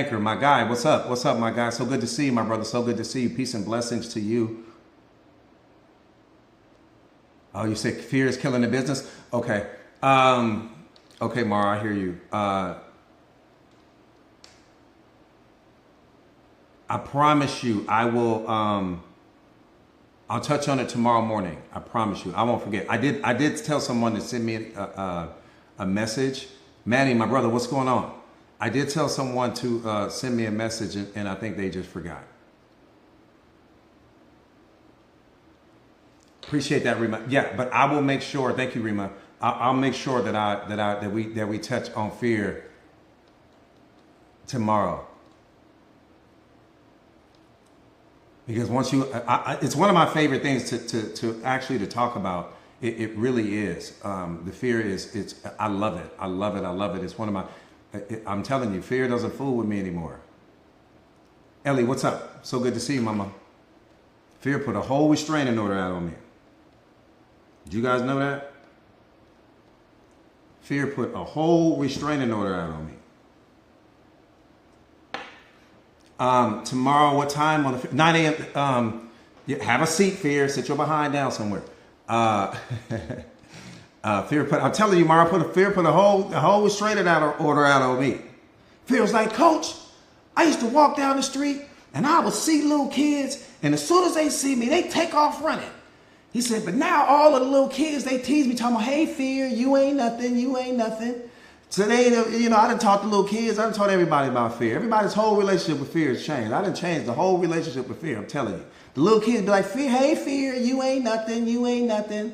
Banker, my guy. What's up? What's up, my guy? So good to see you, my brother. So good to see you. Peace and blessings to you. Oh, you said fear is killing the business? Okay. Okay, Mara, I hear you. I promise you, I will. I'll touch on it tomorrow morning. I promise you, I won't forget. I did tell someone to send me a message. Manny, my brother, what's going on? I did tell someone to send me a message, and I think they just forgot. Appreciate that, Rima. Yeah, but I will make sure. Thank you, Rima. I'll make sure that we touch on fear tomorrow. Because once you, it's one of my favorite things to actually to talk about. It really is. The fear is. I love it. I love it. I love it. It's one of my. I'm telling you, fear doesn't fool with me anymore. Ellie, what's up? So good to see you, Mama. Fear put a whole restraining order out on me. Did you guys know that? Fear put a whole restraining order out on me. Tomorrow, what time? On the 9 a.m. Yeah, have a seat, Fear. Sit your behind down somewhere. Fear put. I'm telling you, Mara, Fear put a whole restraining order out on me. Fear was like, Coach, I used to walk down the street and I would see little kids, and as soon as they see me, they take off running. He said, but now all of the little kids, they tease me, talking about, hey, Fear, you ain't nothing, you ain't nothing. Today, I done talked to little kids. I done told everybody about fear. Everybody's whole relationship with fear has changed. I done changed the whole relationship with fear, I'm telling you. The little kids be like, Fear, hey, Fear, you ain't nothing, you ain't nothing.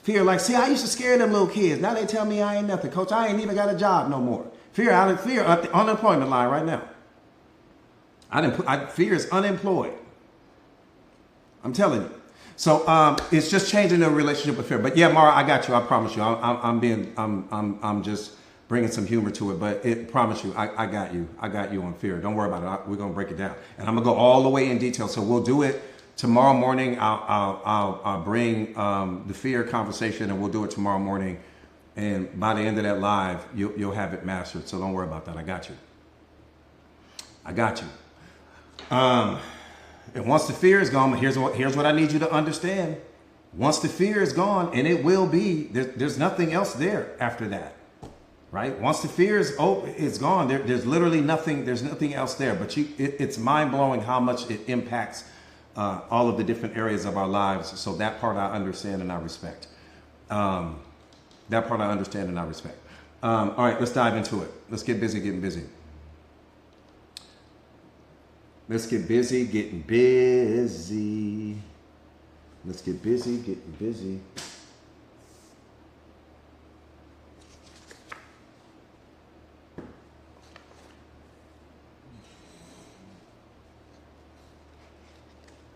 Fear like, see, I used to scare them little kids. Now they tell me I ain't nothing. Coach, I ain't even got a job no more. Fear up the unemployment line right now. Fear is unemployed. I'm telling you. So it's just changing the relationship with fear. But yeah, Mara, I got you. I promise you. I'm just bringing some humor to it. But promise you, I got you. I got you on fear. Don't worry about it. We're gonna break it down, and I'm gonna go all the way in detail. So we'll do it tomorrow morning. I'll bring the fear conversation, and we'll do it tomorrow morning. And by the end of that live, you'll have it mastered. So don't worry about that. I got you. I got you. And once the fear is gone, here's what I need you to understand. Once the fear is gone, and it will be, there's nothing else there after that, right? Once the fear is it's gone, there's literally nothing. There's nothing else there. But it's mind blowing how much it impacts all of the different areas of our lives. So that part I understand and I respect. That part I understand and I respect. All right, let's dive into it. Let's get busy getting busy. Let's get busy getting busy. Let's get busy getting busy.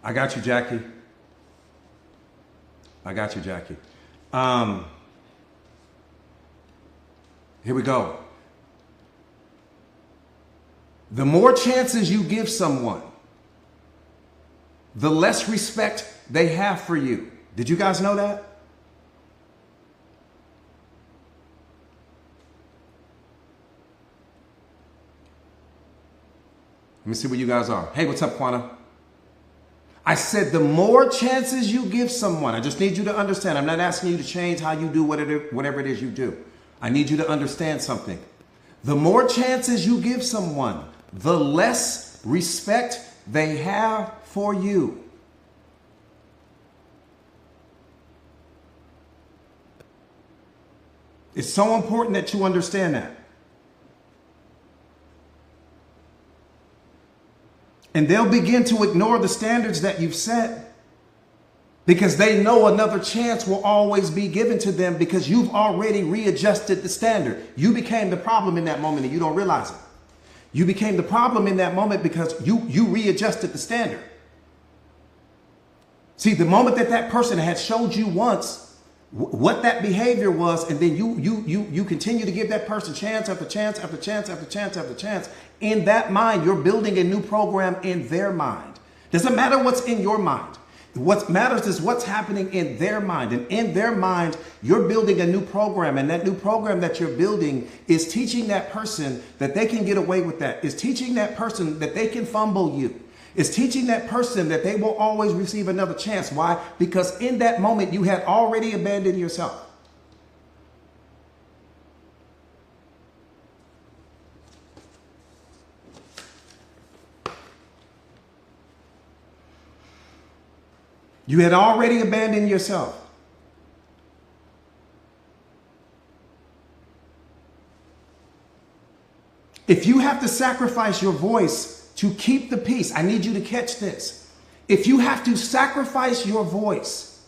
I got you, Jackie. I got you, Jackie. Here we go. The more chances you give someone, the less respect they have for you. Did you guys know that? Let me see where you guys are. Hey, what's up, Quana? I said the more chances you give someone, I just need you to understand. I'm not asking you to change how you do whatever it is you do. I need you to understand something. The more chances you give someone, the less respect they have for you. It's so important that you understand that. And they'll begin to ignore the standards that you've set because they know another chance will always be given to them because you've already readjusted the standard. You became the problem in that moment and you don't realize it. You became the problem in that moment because you readjusted the standard. See, the moment that person had showed you once what that behavior was, and then you continue to give that person chance after chance after chance after chance after chance, in that mind, you're building a new program in their mind. Doesn't matter what's in your mind. What matters is what's happening in their mind. And in their mind, you're building a new program. And that new program that you're building is teaching that person that they can get away with that. Is teaching that person that they can fumble you. Is teaching that person that they will always receive another chance. Why? Because in that moment, you had already abandoned yourself. You had already abandoned yourself. If you have to sacrifice your voice to keep the peace, I need you to catch this. If you have to sacrifice your voice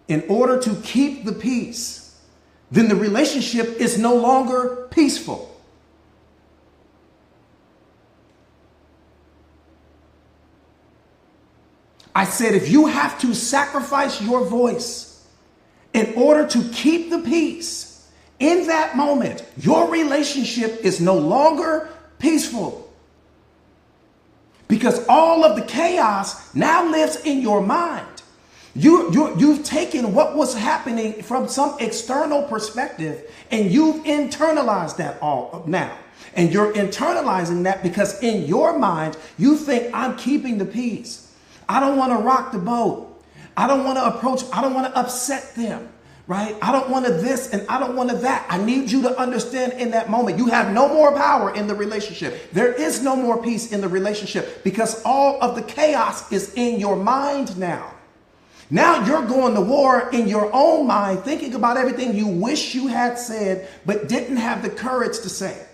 in order to keep the peace, then the relationship is no longer peaceful. I said, if you have to sacrifice your voice in order to keep the peace, in that moment, your relationship is no longer peaceful. Because all of the chaos now lives in your mind. You've taken what was happening from some external perspective and you've internalized that all now. And you're internalizing that because in your mind, you think I'm keeping the peace. I don't want to rock the boat. I don't want to upset them, right? I don't want to this and I don't want to that. I need you to understand in that moment, you have no more power in the relationship. There is no more peace in the relationship because all of the chaos is in your mind now. Now you're going to war in your own mind, thinking about everything you wish you had said, but didn't have the courage to say.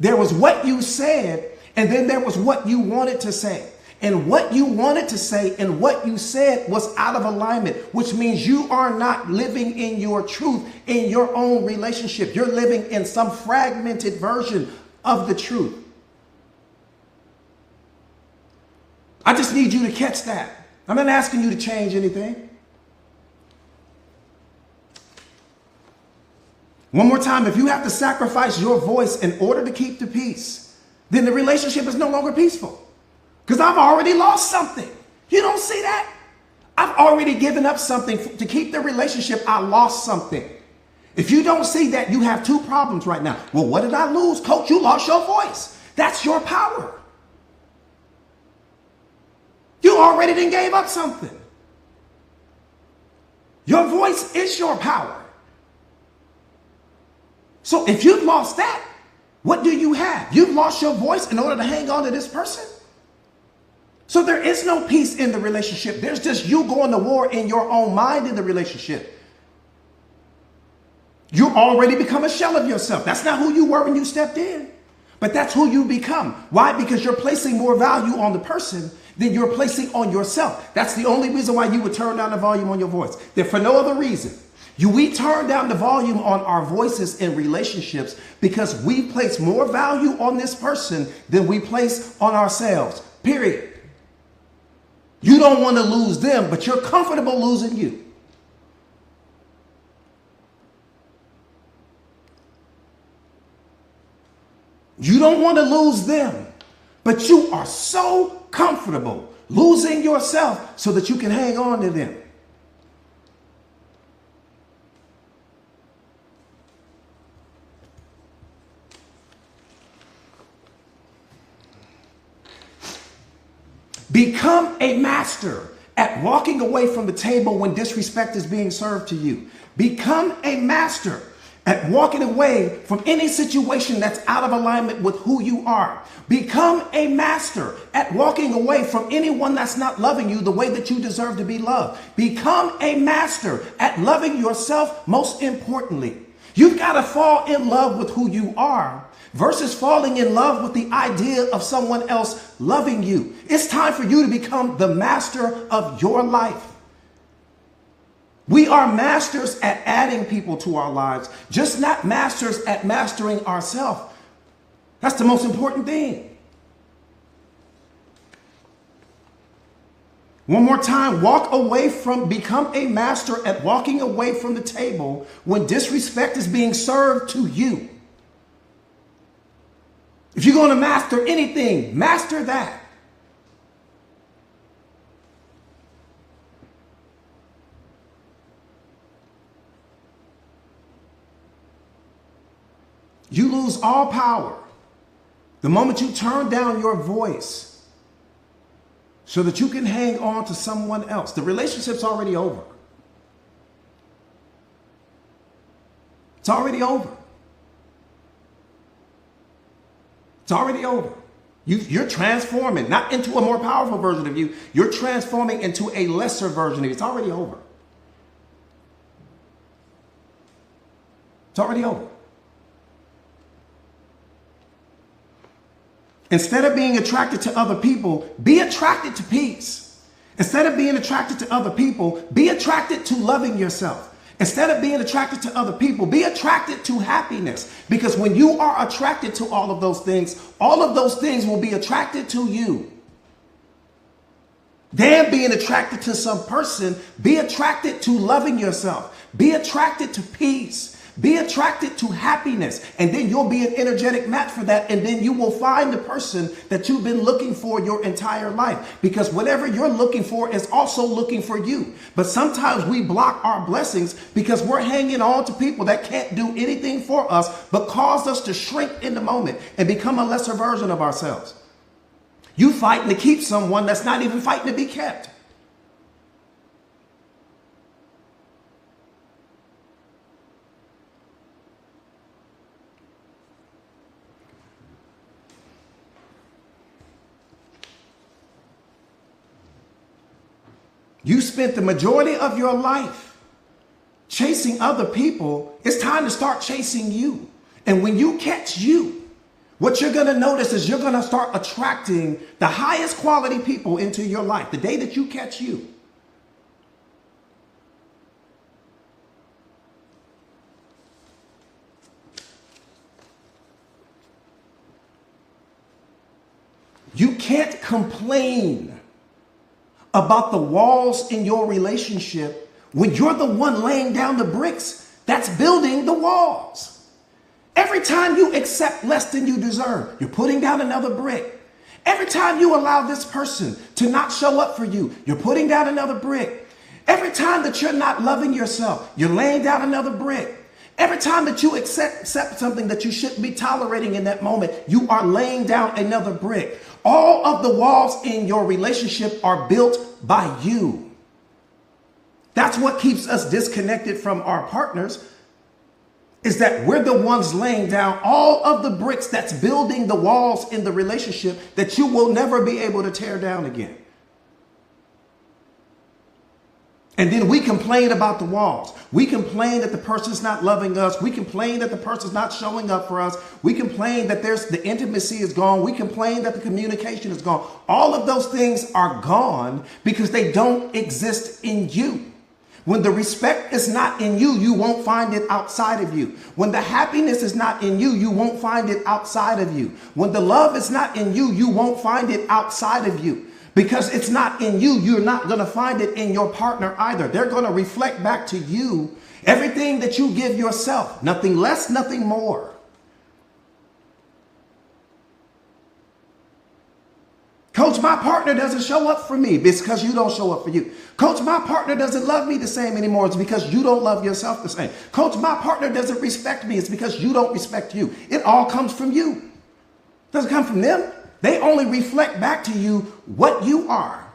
There was what you said, and then there was what you wanted to say. And what you wanted to say and what you said was out of alignment, which means you are not living in your truth in your own relationship. You're living in some fragmented version of the truth. I just need you to catch that. I'm not asking you to change anything. One more time, if you have to sacrifice your voice in order to keep the peace, then the relationship is no longer peaceful. Because I've already lost something. You don't see that? I've already given up something to keep the relationship. I lost something. If you don't see that, you have two problems right now. Well, what did I lose? Coach, you lost your voice. That's your power. You already done gave up something. Your voice is your power. So if you've lost that, what do you have? You've lost your voice in order to hang on to this person. So there is no peace in the relationship. There's just you going to war in your own mind in the relationship. You already become a shell of yourself. That's not who you were when you stepped in, but that's who you become. Why? Because you're placing more value on the person than you're placing on yourself. That's the only reason why you would turn down the volume on your voice. That for no other reason. We turn down the volume on our voices in relationships because we place more value on this person than we place on ourselves. Period. You don't want to lose them, but you're comfortable losing you. You don't want to lose them, but you are so comfortable losing yourself so that you can hang on to them. Become a master at walking away from the table when disrespect is being served to you. Become a master at walking away from any situation that's out of alignment with who you are. Become a master at walking away from anyone that's not loving you the way that you deserve to be loved. Become a master at loving yourself most importantly. You've got to fall in love with who you are versus falling in love with the idea of someone else loving you. It's time for you to become the master of your life. We are masters at adding people to our lives, just not masters at mastering ourselves. That's the most important thing. One more time, become a master at walking away from the table when disrespect is being served to you. If you're going to master anything, master that. lose all power, the moment you turn down your voice so that you can hang on to someone else, the relationship's already over. It's already over. It's already over. You're transforming, not into a more powerful version of you. You're transforming into a lesser version of you. It's already over. It's already over. Instead of being attracted to other people, be attracted to peace. Instead of being attracted to other people, be attracted to loving yourself. Instead of being attracted to other people, be attracted to happiness. Because when you are attracted to all of those things will be attracted to you. Than being attracted to some person, be attracted to loving yourself. Be attracted to peace. Be attracted to happiness, and then you'll be an energetic match for that. And then you will find the person that you've been looking for your entire life, because whatever you're looking for is also looking for you. But sometimes we block our blessings because we're hanging on to people that can't do anything for us, but cause us to shrink in the moment and become a lesser version of ourselves. You fighting to keep someone that's not even fighting to be kept. You spent the majority of your life chasing other people. It's time to start chasing you. And when you catch you, what you're going to notice is you're going to start attracting the highest quality people into your life the day that you catch you. You can't complain about the walls in your relationship when you're the one laying down the bricks that's building the walls. Every time you accept less than you deserve, you're putting down another brick. Every time you allow this person to not show up for you, you're putting down another brick. Every time that you're not loving yourself, you're laying down another brick. Every time that you accept something that you shouldn't be tolerating in that moment, you are laying down another brick. All of the walls in your relationship are built by you. That's what keeps us disconnected from our partners, is that we're the ones laying down all of the bricks that's building the walls in the relationship that you will never be able to tear down again. And then we complain about the walls. We complain that the person's not loving us. We complain that the person's not showing up for us. We complain that the intimacy is gone. We complain that the communication is gone. All of those things are gone because they don't exist in you. When the respect is not in you, you won't find it outside of you. When the happiness is not in you, you won't find it outside of you. When the love is not in you, you won't find it outside of you. Because it's not in you, you're not going to find it in your partner either. They're going to reflect back to you everything that you give yourself. Nothing less, nothing more. Coach, my partner doesn't show up for me. It's because you don't show up for you. Coach, my partner doesn't love me the same anymore. It's because you don't love yourself the same. Coach, my partner doesn't respect me. It's because you don't respect you. It all comes from you. It doesn't come from them. They only reflect back to you what you are.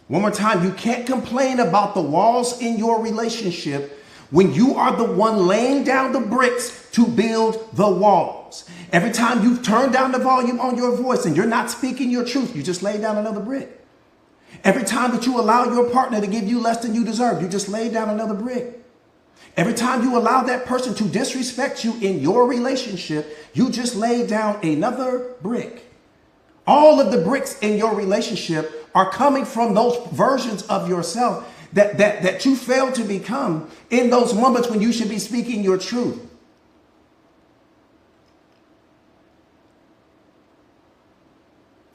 One more time, you can't complain about the walls in your relationship when you are the one laying down the bricks to build the walls. Every time you've turned down the volume on your voice and you're not speaking your truth, you just lay down another brick. Every time that you allow your partner to give you less than you deserve, you just lay down another brick. Every time you allow that person to disrespect you in your relationship, you just lay down another brick. All of the bricks in your relationship are coming from those versions of yourself that you fail to become in those moments when you should be speaking your truth.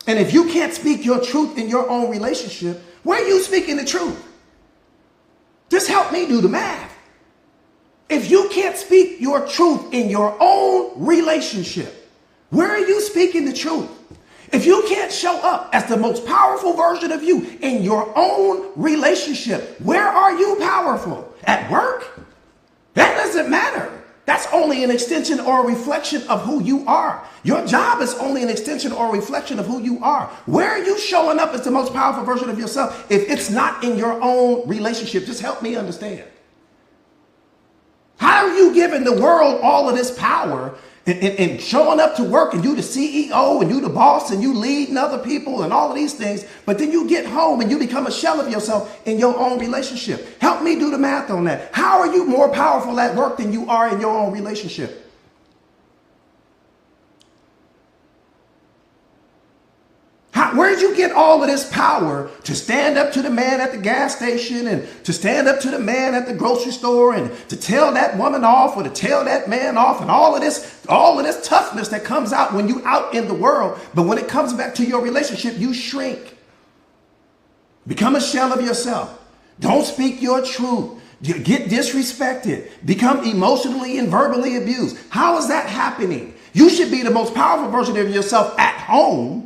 And if you can't speak your truth in your own relationship, where are you speaking the truth? Just help me do the math. If you can't speak your truth in your own relationship, Where are you speaking the truth? If you can't show up as the most powerful version of you in your own relationship, where are you powerful? At work? That doesn't matter. That's only an extension or a reflection of who you are. Your job is only an extension or a reflection of who you are. Where are you showing up as the most powerful version of yourself if it's not in your own relationship? Just help me understand. How are you giving the world all of this power and showing up to work and you the CEO and you the boss and you leading other people and all of these things, but then you get home and you become a shell of yourself in your own relationship? Help me do the math on that. How are you more powerful at work than you are in your own relationship? Where did you get all of this power to stand up to the man at the gas station and to stand up to the man at the grocery store and to tell that woman off or to tell that man off and all of this toughness that comes out when you out in the world, but when it comes back to your relationship, you shrink. Become a shell of yourself. Don't speak your truth. Get disrespected. Become emotionally and verbally abused. How is that happening? You should be the most powerful version of yourself at home.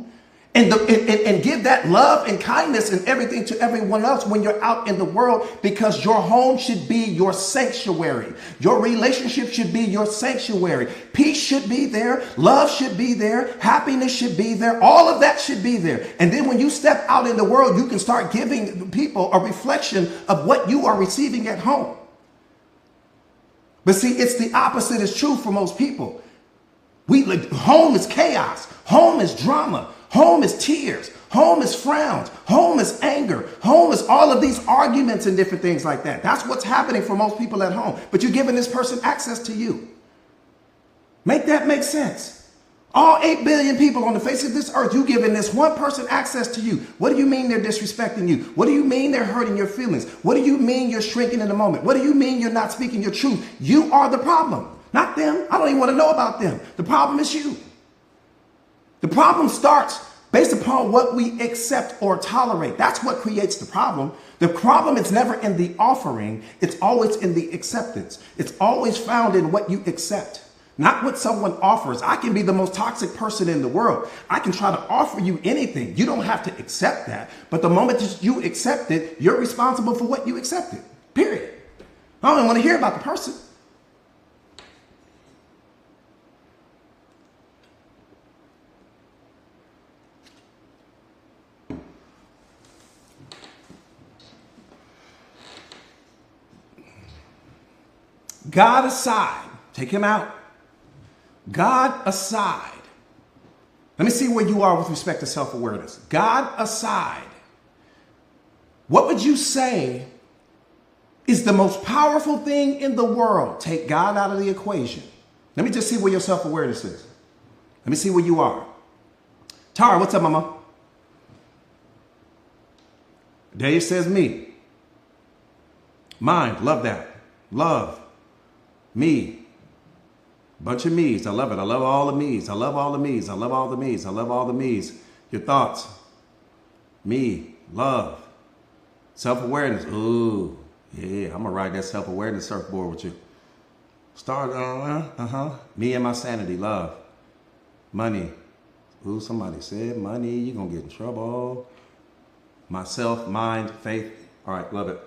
And give that love and kindness and everything to everyone else when you're out in the world, because your home should be your sanctuary. Your relationship should be your sanctuary. Peace should be there. Love should be there. Happiness should be there. All of that should be there. And then when you step out in the world, you can start giving people a reflection of what you are receiving at home. But see, it's the opposite is true for most people. Home is chaos. Home is drama. Home is tears. Home is frowns. Home is anger. Home is all of these arguments and different things like that. That's what's happening for most people at home. But you're giving this person access to you. Make that make sense. All 8 billion people on the face of this earth, you giving this one person access to you. What do you mean they're disrespecting you? What do you mean they're hurting your feelings? What do you mean you're shrinking in the moment? What do you mean you're not speaking your truth? You are the problem, not them. I don't even want to know about them. The problem is you. The problem starts based upon what we accept or tolerate. That's what creates the problem. The problem is never in the offering. It's always in the acceptance. It's always found in what you accept, not what someone offers. I can be the most toxic person in the world. I can try to offer you anything. You don't have to accept that. But the moment that you accept it, you're responsible for what you accepted, period. I don't even want to hear about the person. God aside, take him out. God aside. Let me see where you are with respect to self-awareness. God aside, what would you say is the most powerful thing in the world? Take God out of the equation. Let me just see where your self-awareness is. Let me see where you are. Tara, what's up, mama? Dave says me. Mind, love that. Love. Me. Bunch of me's. I love it. I love all the me's. I love all the me's. I love all the me's. I love all the me's. Your thoughts. Me. Love. Self-awareness. Ooh. Yeah. I'm going to ride that self-awareness surfboard with you. Start. Me and my sanity. Love. Money. Ooh, somebody said money. You're going to get in trouble. Myself, mind, faith. All right. Love it.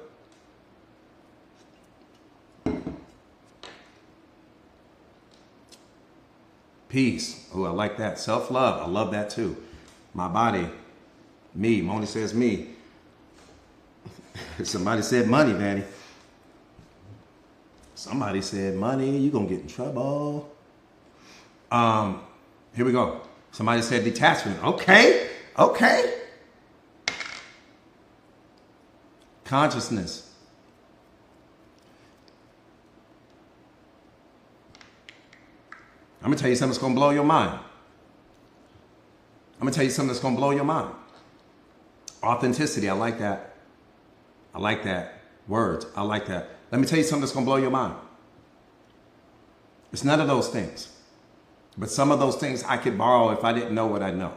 Peace. Oh, I like that. Self-love. I love that too. My body. Me. Moni says me. Somebody said money, Vanny. Somebody said money. You're going to get in trouble. Here we go. Somebody said detachment. Okay. Okay. Consciousness. I'm going to tell you something that's going to blow your mind. I'm going to tell you something that's going to blow your mind. Authenticity. I like that. I like that. Words. I like that. Let me tell you something that's going to blow your mind. It's none of those things. But some of those things I could borrow if I didn't know what I know.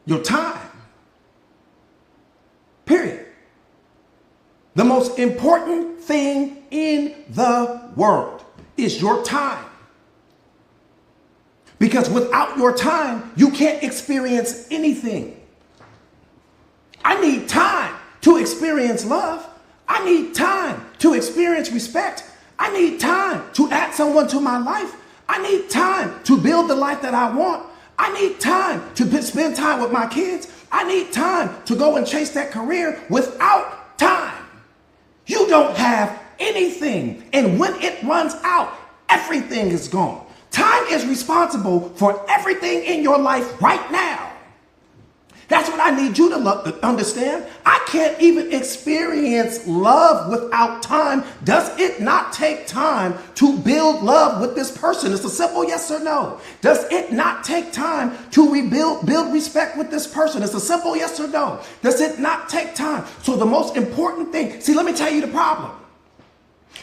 Your time. Period. The most important thing in the world is your time. Because without your time, you can't experience anything. I need time to experience love. I need time to experience respect. I need time to add someone to my life. I need time to build the life that I want. I need time to spend time with my kids. I need time to go and chase that career. Without time, you don't have anything. And when it runs out, everything is gone. Time is responsible for everything in your life right now. That's what I need you to understand. I can't even experience love without time. Does it not take time to build love with this person? It's a simple yes or no. Does it not take time to build respect with this person? It's a simple yes or no. Does it not take time? So the most important thing, see, let me tell you the problem.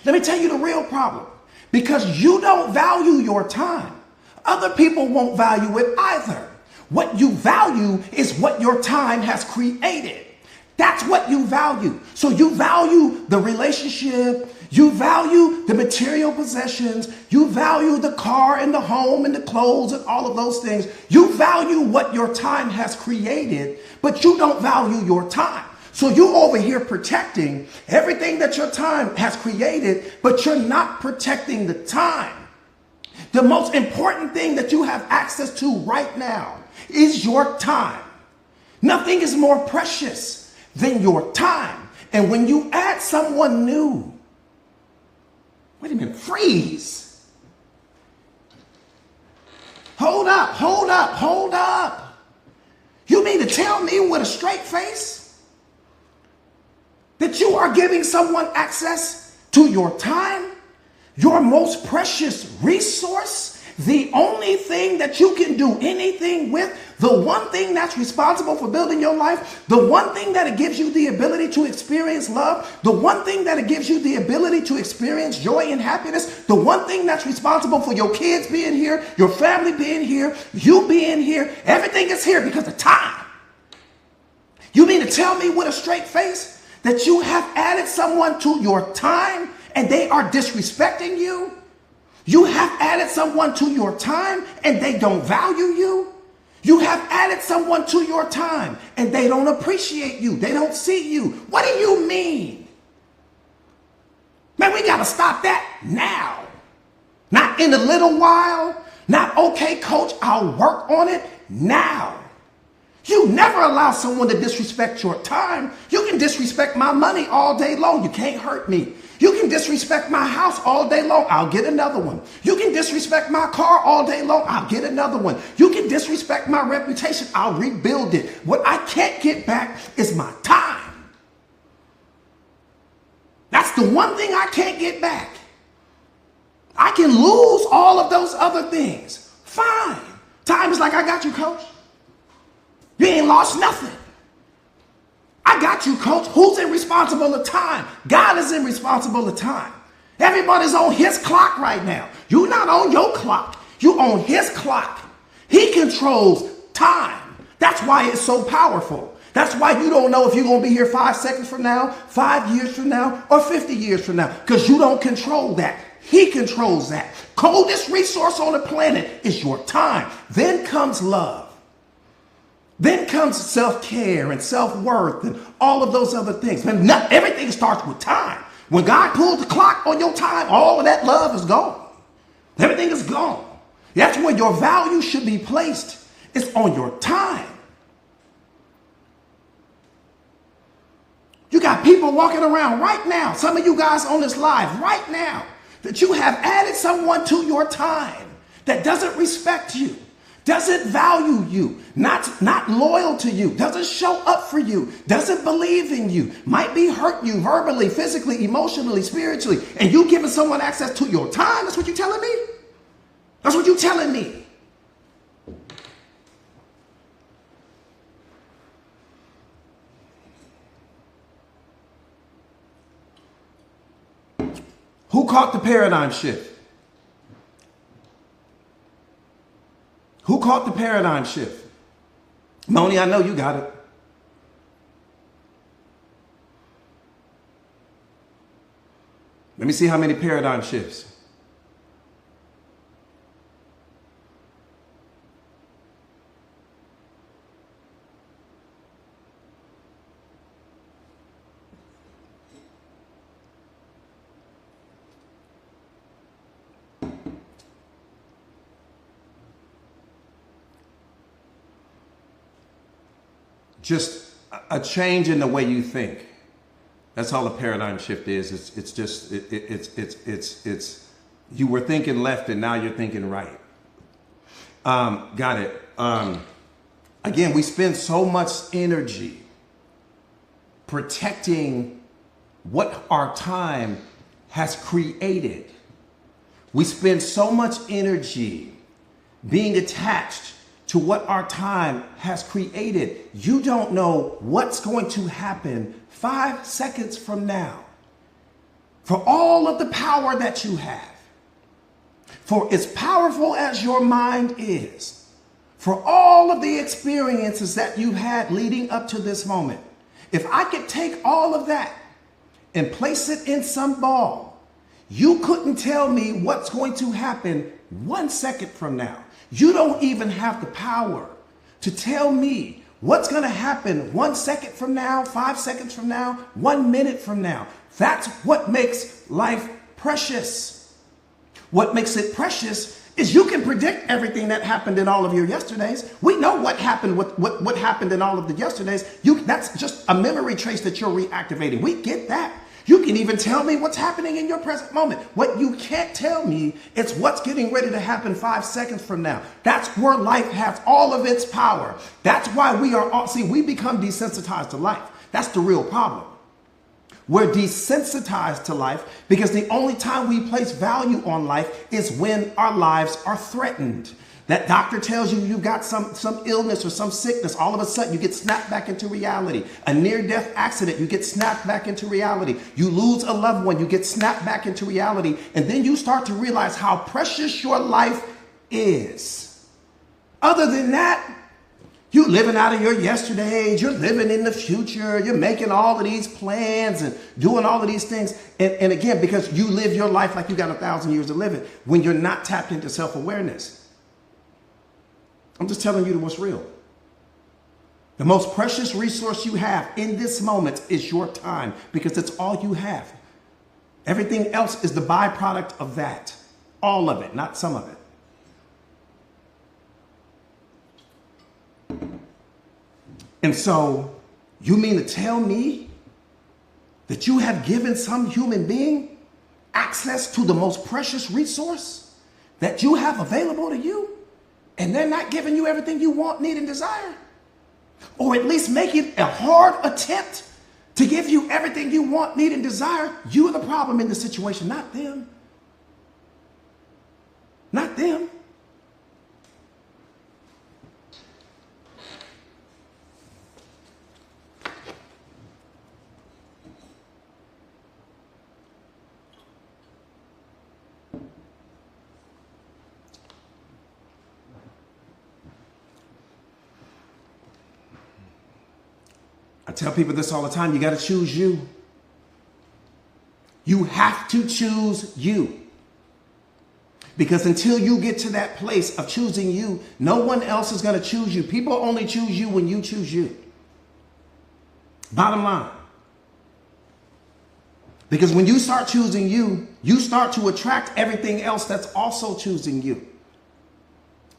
Let me tell you the real problem. Because you don't value your time, other people won't value it either. What you value is what your time has created. That's what you value. So you value the relationship, you value the material possessions, you value the car and the home and the clothes and all of those things. You value what your time has created, but you don't value your time. So you over here protecting everything that your time has created, but you're not protecting the time. The most important thing that you have access to right now is your time. Nothing is more precious than your time. And when you add someone new, wait a minute, freeze. Hold up, hold up, hold up. You mean to tell me with a straight face that you are giving someone access to your time, your most precious resource? The only thing that you can do anything with, the one thing that's responsible for building your life, the one thing that it gives you the ability to experience love, the one thing that it gives you the ability to experience joy and happiness, the one thing that's responsible for your kids being here, your family being here, you being here, everything is here because of time. You mean to tell me with a straight face that you have added someone to your time and they are disrespecting you? You have added someone to your time and they don't value you? You have added someone to your time and they don't appreciate you. They don't see you. What do you mean? Man, we got to stop that now. Not in a little while. Not, okay, coach, I'll work on it now. You never allow someone to disrespect your time. You can disrespect my money all day long. You can't hurt me. You can disrespect my house all day long. I'll get another one. You can disrespect my car all day long. I'll get another one. You can disrespect my reputation. I'll rebuild it. What I can't get back is my time. That's the one thing I can't get back. I can lose all of those other things. Fine. Time is like, I got you, coach. You ain't lost nothing. I got you, coach. Who's in responsible of time? God is in responsible of time. Everybody's on his clock right now. You're not on your clock. You're on his clock. He controls time. That's why it's so powerful. That's why you don't know if you're going to be here 5 seconds from now, 5 years from now, or 50 years from now, because you don't control that. He controls that. Coldest resource on the planet is your time. Then comes love. Then comes self-care and self-worth and all of those other things. Man, everything starts with time. When God pulls the clock on your time, all of that love is gone. Everything is gone. That's where your value should be placed. It's on your time. You got people walking around right now, some of you guys on this live right now, that you have added someone to your time that doesn't respect you, doesn't value you, not loyal to you, doesn't show up for you, doesn't believe in you, might be hurting you verbally, physically, emotionally, spiritually, and you giving someone access to your time? That's what you're telling me? That's what you're telling me. Who caught the paradigm shift? Who caught the paradigm shift? Moni, I know you got it. Let me see how many paradigm shifts. just a change in the way you think. That's all a paradigm shift is. It's you were thinking left and now you're thinking right. Got it. Again, we spend so much energy protecting what our time has created. We spend so much energy being attached to what our time has created. You don't know what's going to happen 5 seconds from now. For all of the power that you have, for as powerful as your mind is, for all of the experiences that you had leading up to this moment, if I could take all of that and place it in some ball, you couldn't tell me what's going to happen 1 second from now. You don't even have the power to tell me what's going to happen 1 second from now, 5 seconds from now, 1 minute from now. That's what makes life precious. What makes it precious is you can predict everything that happened in all of your yesterdays. We know what happened, what happened in all of the yesterdays. That's just a memory trace that you're reactivating. We get that. You can even tell me what's happening in your present moment. What you can't tell me is what's getting ready to happen 5 seconds from now. That's where life has all of its power. That's why we become desensitized to life. That's the real problem. We're desensitized to life because the only time we place value on life is when our lives are threatened. That doctor tells you you've got some illness or some sickness. All of a sudden you get snapped back into reality. A near-death accident, you get snapped back into reality. You lose a loved one, you get snapped back into reality. And then you start to realize how precious your life is. Other than that, you're living out of your yesterdays. You're living in the future. You're making all of these plans and doing all of these things. And again, because you live your life like you got 1,000 years to live it when you're not tapped into self-awareness. I'm just telling you what's real. The most precious resource you have in this moment is your time because it's all you have. Everything else is the byproduct of that. All of it, not some of it. And so you mean to tell me that you have given some human being access to the most precious resource that you have available to you? And they're not giving you everything you want, need, and desire? Or at least making a hard attempt to give you everything you want, need, and desire? You are the problem in the situation, not them. Not them. I tell people this all the time. You got to choose you. You have to choose you. Because until you get to that place of choosing you, no one else is going to choose you. People only choose you when you choose you. Bottom line. Because when you start choosing you, you start to attract everything else that's also choosing you.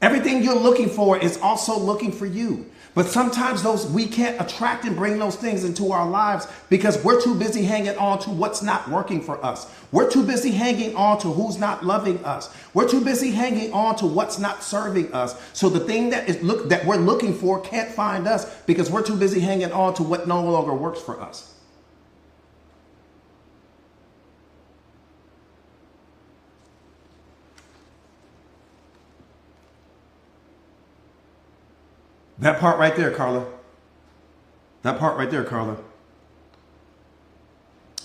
Everything you're looking for is also looking for you. But sometimes we can't attract and bring those things into our lives because we're too busy hanging on to what's not working for us. We're too busy hanging on to who's not loving us. We're too busy hanging on to what's not serving us. So the thing that we're looking for can't find us because we're too busy hanging on to what no longer works for us. That part right there, Carla. That part right there, Carla.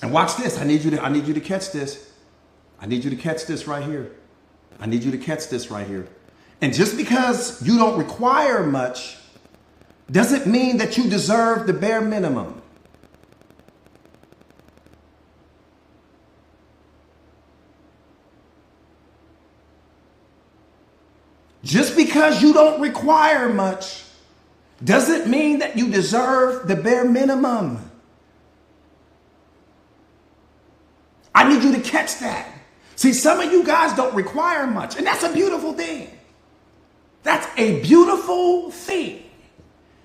And watch this. I need you to catch this. I need you to catch this right here. I need you to catch this right here. And just because you don't require much doesn't mean that you deserve the bare minimum. Just because you don't require much doesn't mean that you deserve the bare minimum. I need you to catch that. See, some of you guys don't require much, and that's a beautiful thing. That's a beautiful thing.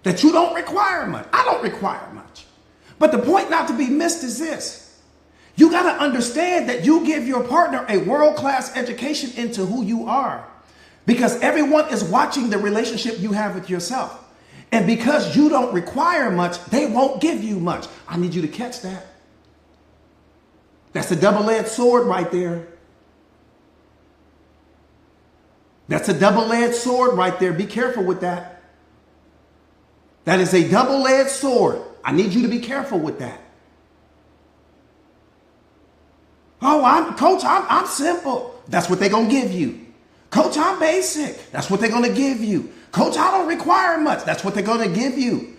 that you don't require much. I don't require much. But the point not to be missed is this. You got to understand that you give your partner a world-class education into who you are, because everyone is watching the relationship you have with yourself. And because you don't require much, they won't give you much. I need you to catch that. That's a double-edged sword right there. That's a double-edged sword right there. Be careful with that. That is a double-edged sword. I need you to be careful with that. Oh, Coach, I'm simple. That's what they're going to give you. Coach, I'm basic. That's what they're going to give you. Coach, I don't require much. That's what they're going to give you.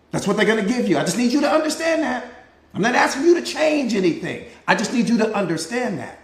That's what they're going to give you. I just need you to understand that. I'm not asking you to change anything. I just need you to understand that.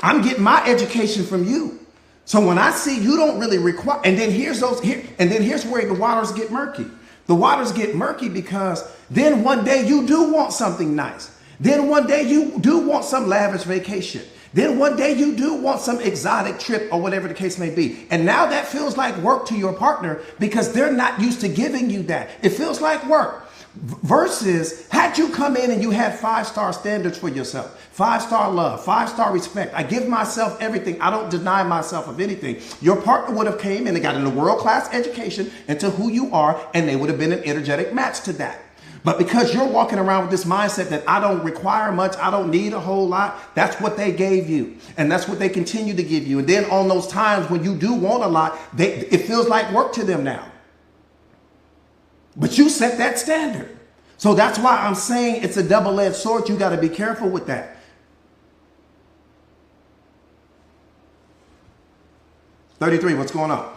I'm getting my education from you. So when I see you don't really require, and then here's where the waters get murky. The waters get murky because then one day you do want something nice. Then one day you do want some lavish vacation. Then one day you do want some exotic trip or whatever the case may be. And now that feels like work to your partner because they're not used to giving you that. It feels like work. Versus had you come in and you had 5-star standards for yourself, 5-star love, 5-star respect. I give myself everything. I don't deny myself of anything. Your partner would have came in and got a world-class education into who you are, and they would have been an energetic match to that. But because you're walking around with this mindset that I don't require much, I don't need a whole lot, that's what they gave you. And that's what they continue to give you. And then on those times when you do want a lot, it feels like work to them now. But you set that standard. So that's why I'm saying it's a double-edged sword. You got to be careful with that. $33, what's going on?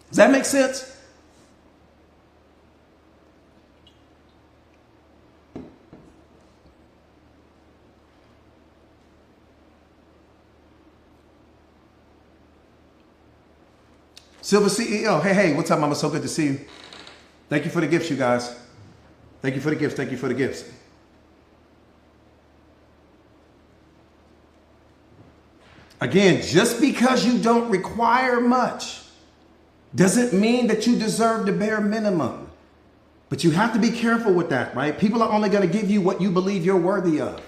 Does that make sense? Silver CEO, hey, what's up, Mama? So good to see you. Thank you for the gifts, you guys. Thank you for the gifts. Thank you for the gifts. Again, just because you don't require much doesn't mean that you deserve the bare minimum. But you have to be careful with that, right? People are only going to give you what you believe you're worthy of.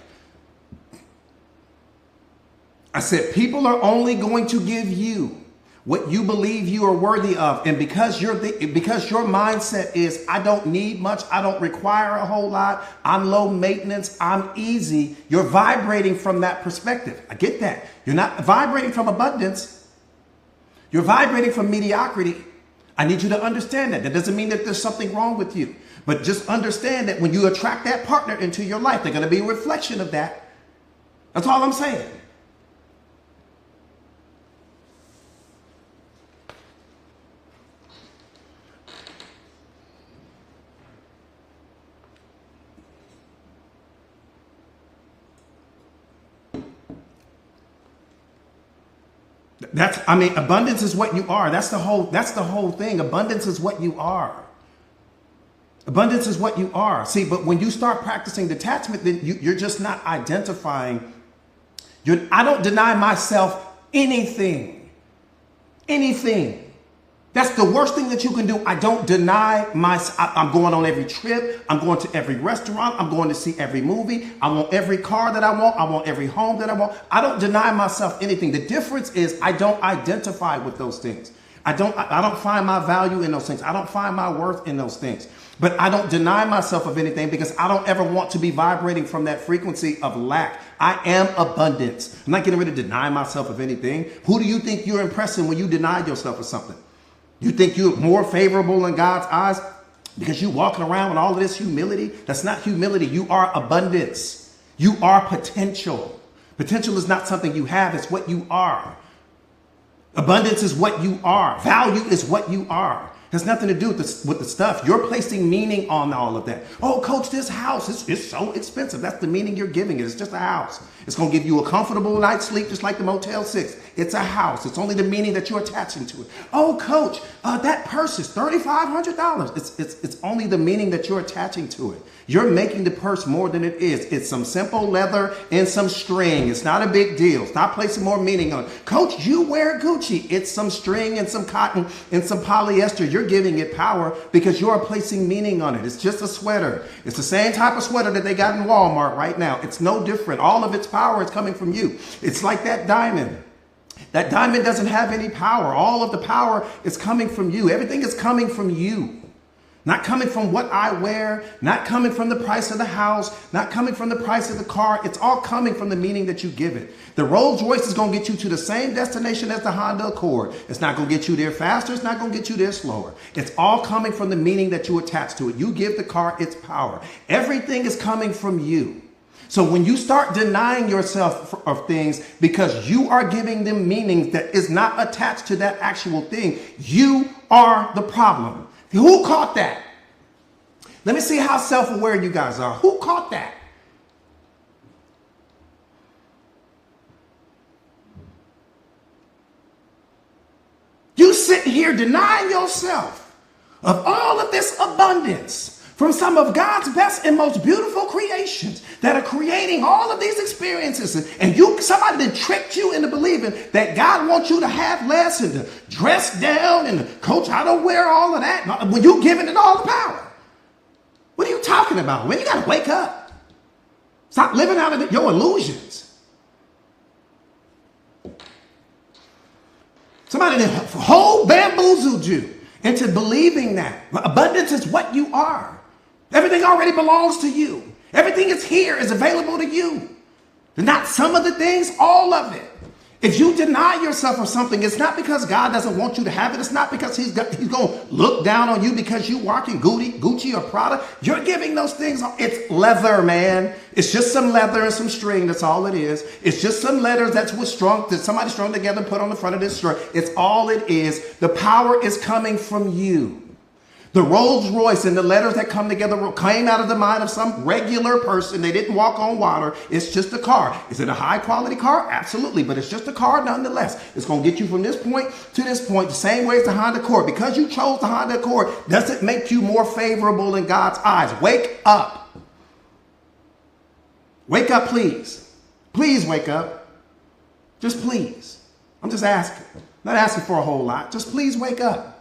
I said people are only going to give you what you believe you are worthy of. And because your mindset is, I don't need much, I don't require a whole lot, I'm low maintenance, I'm easy, you're vibrating from that perspective. I get that. You're not vibrating from abundance. You're vibrating from mediocrity. I need you to understand that. That doesn't mean that there's something wrong with you. But just understand that when you attract that partner into your life, they're going to be a reflection of that. That's all I'm saying. Abundance is what you are. That's the whole thing. Abundance is what you are. Abundance is what you are. See, but when you start practicing detachment, then you're just not identifying. I don't deny myself anything. Anything. That's the worst thing that you can do. I don't deny myself. I'm going on every trip. I'm going to every restaurant. I'm going to see every movie. I want every car that I want. I want every home that I want. I don't deny myself anything. The difference is I don't identify with those things. I don't find my value in those things. I don't find my worth in those things. But I don't deny myself of anything because I don't ever want to be vibrating from that frequency of lack. I am abundance. I'm not getting ready to deny myself of anything. Who do you think you're impressing when you deny yourself of something? You think you're more favorable in God's eyes because you're walking around with all of this humility? That's not humility. You are abundance. You are potential. Potential is not something you have. It's what you are. Abundance is what you are. Value is what you are. It has nothing to do with the stuff. You're placing meaning on all of that. Oh, coach, this house is so expensive. That's the meaning you're giving it. It's just a house. It's going to give you a comfortable night's sleep just like the Motel 6. It's a house. It's only the meaning that you're attaching to it. Oh, coach, that purse is $3,500. It's only the meaning that you're attaching to it. You're making the purse more than it is. It's some simple leather and some string. It's not a big deal. Stop placing more meaning on it. Coach, you wear Gucci. It's some string and some cotton and some polyester. You're giving it power because you are placing meaning on it. It's just a sweater. It's the same type of sweater that they got in Walmart right now. It's no different. All of its power is coming from you. It's like that diamond. That diamond doesn't have any power. All of the power is coming from you. Everything is coming from you. Not coming from what I wear, not coming from the price of the house, not coming from the price of the car. It's all coming from the meaning that you give it. The Rolls Royce is going to get you to the same destination as the Honda Accord. It's not going to get you there faster. It's not going to get you there slower. It's all coming from the meaning that you attach to it. You give the car its power. Everything is coming from you. So when you start denying yourself of things because you are giving them meaning that is not attached to that actual thing, you are the problem. Who caught that? Let me see how self-aware you guys are. Who caught that? You sitting here denying yourself of all of this abundance from some of God's best and most beautiful creations that are creating all of these experiences. And somebody that tricked you into believing that God wants you to have less and to dress down and coach, I don't wear all of that. When you're giving it all the power. What are you talking about? When you got to wake up. Stop living out of your illusions. Somebody that whole bamboozled you into believing that abundance is what you are. Everything already belongs to you. Everything is here, is available to you. Not some of the things, all of it. If you deny yourself of something, it's not because God doesn't want you to have it. It's not because he's going to look down on you because you walking Gucci or Prada. You're giving those things. It's leather, man. It's just some leather and some string. That's all it is. It's just some letters that somebody strung together and put on the front of this shirt. It's all it is. The power is coming from you. The Rolls Royce and the letters that come together came out of the mind of some regular person. They didn't walk on water. It's just a car. Is it a high quality car? Absolutely. But it's just a car nonetheless. It's going to get you from this point to this point the same way as the Honda Accord. Because you chose the Honda Accord doesn't make you more favorable in God's eyes. Wake up. Wake up, please. Please wake up. Just please. I'm just asking. Not asking for a whole lot. Just please wake up.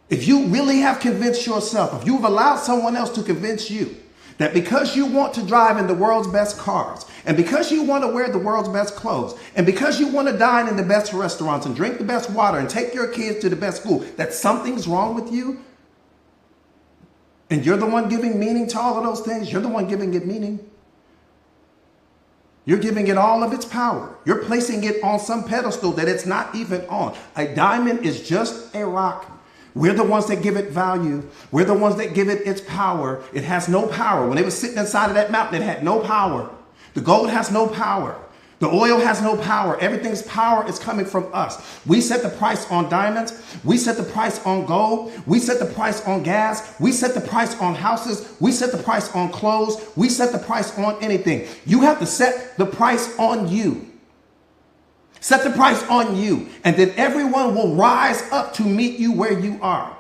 If you really have convinced yourself, if you've allowed someone else to convince you that because you want to drive in the world's best cars, and because you want to wear the world's best clothes, and because you want to dine in the best restaurants and drink the best water and take your kids to the best school, that something's wrong with you, and you're the one giving meaning to all of those things, you're the one giving it meaning. You're giving it all of its power. You're placing it on some pedestal that it's not even on. A diamond is just a rock. We're the ones that give it value. We're the ones that give it its power. It has no power. When it was sitting inside of that mountain, it had no power. The gold has no power. The oil has no power. Everything's power is coming from us. We set the price on diamonds. We set the price on gold. We set the price on gas. We set the price on houses. We set the price on clothes. We set the price on anything. You have to set the price on you. Set the price on you, and then everyone will rise up to meet you where you are.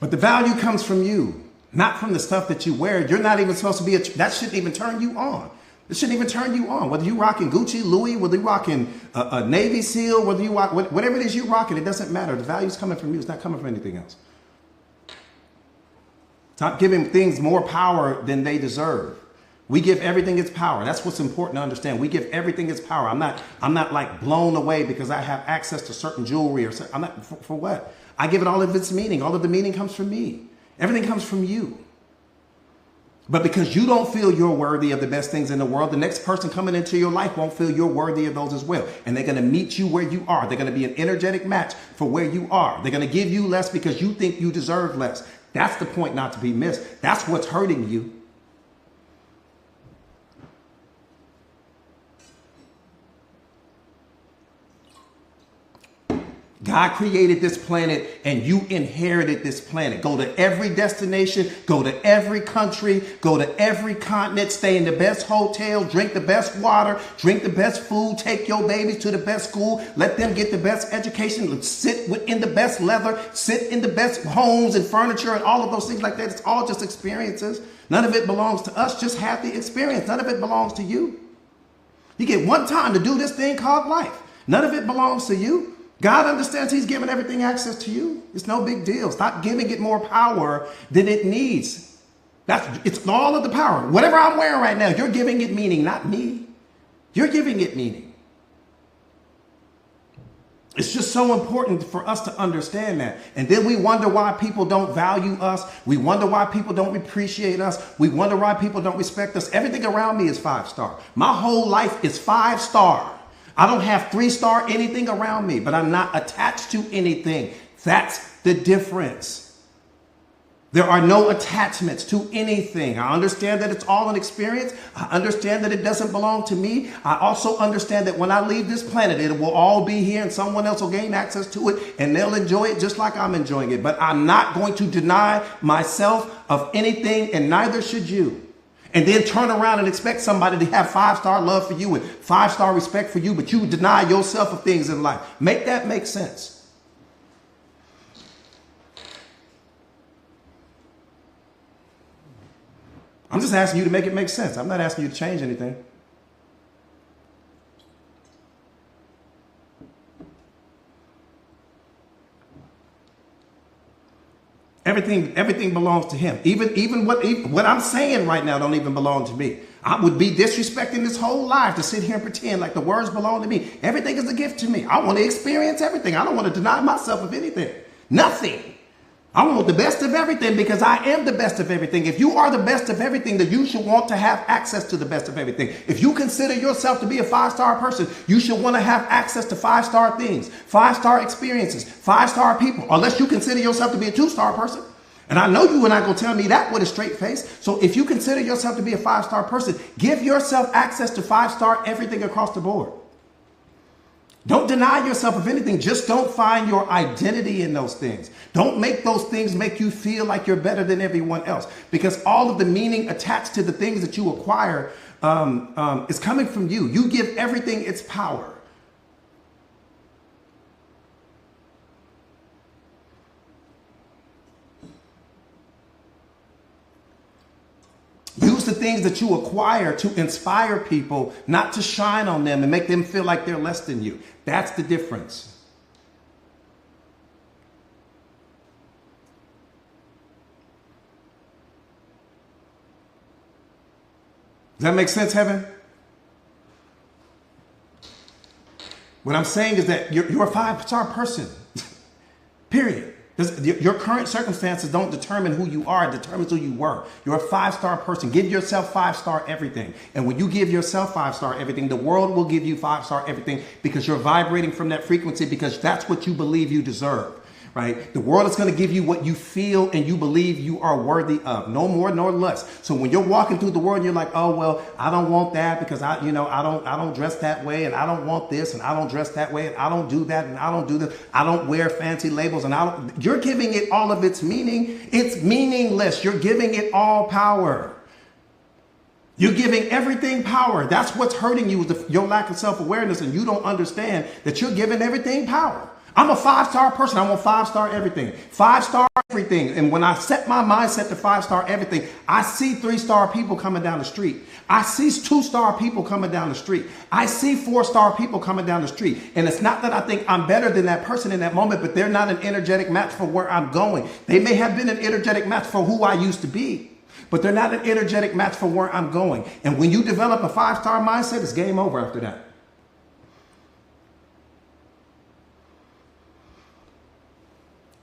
But the value comes from you, not from the stuff that you wear. You're not even supposed to be, that shouldn't even turn you on. It shouldn't even turn you on. Whether you rocking Gucci, Louis, whether you rocking a Navy SEAL, whether you rock, whatever it is you rocking, it doesn't matter. The value's coming from you. It's not coming from anything else. Stop giving things more power than they deserve. We give everything its power. That's what's important to understand. We give everything its power. I'm not like blown away because I have access to certain jewelry or I'm not for what? I give it all of its meaning. All of the meaning comes from me. Everything comes from you. But because you don't feel you're worthy of the best things in the world, the next person coming into your life won't feel you're worthy of those as well. And they're going to meet you where you are. They're going to be an energetic match for where you are. They're going to give you less because you think you deserve less. That's the point not to be missed. That's what's hurting you. God created this planet and you inherited this planet. Go to every destination, go to every country, go to every continent, stay in the best hotel, drink the best water, drink the best food, take your babies to the best school, let them get the best education, sit in the best leather, sit in the best homes and furniture and all of those things like that. It's all just experiences. None of it belongs to us. Just have the experience. None of it belongs to you. You get one time to do this thing called life. None of it belongs to you. God understands he's given everything access to you. It's no big deal. Stop giving it more power than it needs. It's all of the power. Whatever I'm wearing right now, you're giving it meaning, not me. You're giving it meaning. It's just so important for us to understand that. And then we wonder why people don't value us. We wonder why people don't appreciate us. We wonder why people don't respect us. Everything around me is 5-star. My whole life is 5-star. I don't have 3-star anything around me, but I'm not attached to anything. That's the difference. There are no attachments to anything. I understand that it's all an experience. I understand that it doesn't belong to me. I also understand that when I leave this planet, it will all be here and someone else will gain access to it and they'll enjoy it just like I'm enjoying it. But I'm not going to deny myself of anything, and neither should you. And then turn around and expect somebody to have 5-star love for you and 5-star respect for you, but you deny yourself of things in life. Make that make sense. I'm just asking you to make it make sense. I'm not asking you to change anything. Everything belongs to him. Even what I'm saying right now don't even belong to me. I would be disrespecting this whole life to sit here and pretend like the words belong to me. Everything is a gift to me. I want to experience everything. I don't want to deny myself of anything. Nothing. I want the best of everything because I am the best of everything. If you are the best of everything, then you should want to have access to the best of everything. If you consider yourself to be a 5-star person, you should want to have access to 5-star things, 5-star experiences, 5-star people, unless you consider yourself to be a 2-star person. And I know you are not going to tell me that with a straight face. So if you consider yourself to be a 5-star person, give yourself access to 5-star everything across the board. Don't deny yourself of anything. Just don't find your identity in those things. Don't make those things make you feel like you're better than everyone else, because all of the meaning attached to the things that you acquire is coming from you. You give everything its power. Use the things that you acquire to inspire people, not to shine on them and make them feel like they're less than you. That's the difference. Does that make sense, Heaven? What I'm saying is that you're a 5-star person, period. Your current circumstances don't determine who you are. It determines who you were. You're a 5-star person. Give yourself 5-star everything. And when you give yourself 5-star everything, the world will give you 5-star everything, because you're vibrating from that frequency, because that's what you believe you deserve. Right? The world is going to give you what you feel and you believe you are worthy of, no more nor less. So when you're walking through the world and you're like, oh, well, I don't want that because I don't dress that way, and I don't want this, and I don't dress that way, and I don't do that, and I don't do this. I don't wear fancy labels, and you're giving it all of its meaning. It's meaningless. You're giving it all power. You're giving everything power. That's what's hurting you, is your lack of self-awareness, and you don't understand that you're giving everything power. I'm a 5-star person. I want 5-star everything. 5-star everything. And when I set my mindset to 5-star everything, I see 3-star people coming down the street. I see 2-star people coming down the street. I see 4-star people coming down the street. And it's not that I think I'm better than that person in that moment, but they're not an energetic match for where I'm going. They may have been an energetic match for who I used to be, but they're not an energetic match for where I'm going. And when you develop a 5-star mindset, it's game over after that.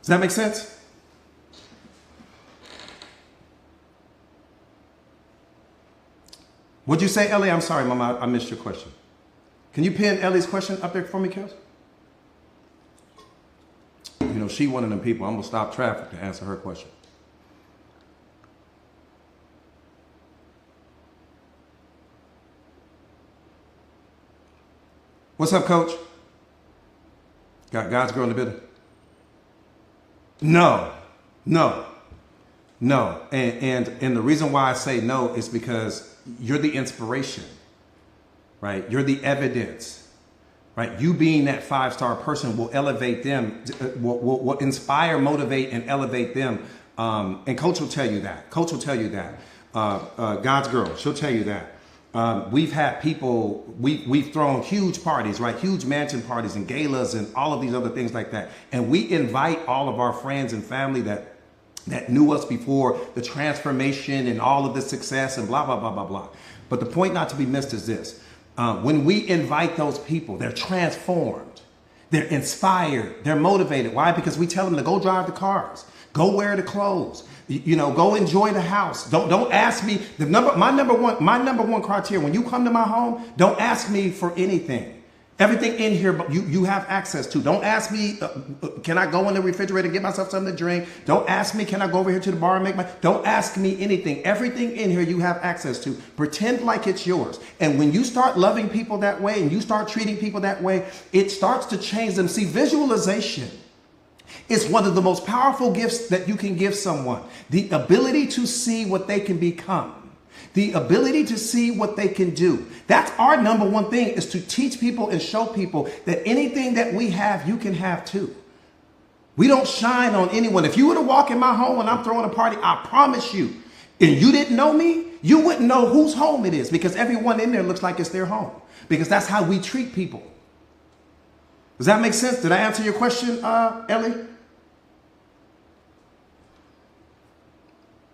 Does that make sense? What'd you say, Ellie? I'm sorry, Mama, I missed your question. Can you pin Ellie's question up there for me, Kels? You know, she one of them people. I'm going to stop traffic to answer her question. What's up, coach? Got God's girl in the building? No, no, no. And the reason why I say no is because you're the inspiration, right? You're the evidence, right? You being that 5-star person will elevate them, will inspire, motivate, and elevate them. And coach will tell you that. Coach will tell you that. God's girl, she'll tell you that. We've had people, we've thrown huge parties, right? Huge mansion parties and galas and all of these other things like that. And we invite all of our friends and family that knew us before the transformation and all of the success and blah, blah, blah, blah, blah. But the point not to be missed is this. When we invite those people, they're transformed. They're inspired. They're motivated. Why? Because we tell them to go drive the cars. Go wear the clothes. Go enjoy the house. Don't ask me. My number one criteria when you come to my home, don't ask me for anything. Everything in here you have access to. Don't ask me, can I go in the refrigerator and get myself something to drink? Don't ask me, can I go over here to the bar and make don't ask me anything. Everything in here you have access to. Pretend like it's yours. And when you start loving people that way and you start treating people that way, it starts to change them. See, visualization is one of the most powerful gifts that you can give someone. The ability to see what they can become. The ability to see what they can do. That's our number one thing, is to teach people and show people that anything that we have, you can have too. We don't shine on anyone. If you were to walk in my home when I'm throwing a party, I promise you, and you didn't know me, you wouldn't know whose home it is, because everyone in there looks like it's their home, because that's how we treat people. Does that make sense? Did I answer your question, Ellie?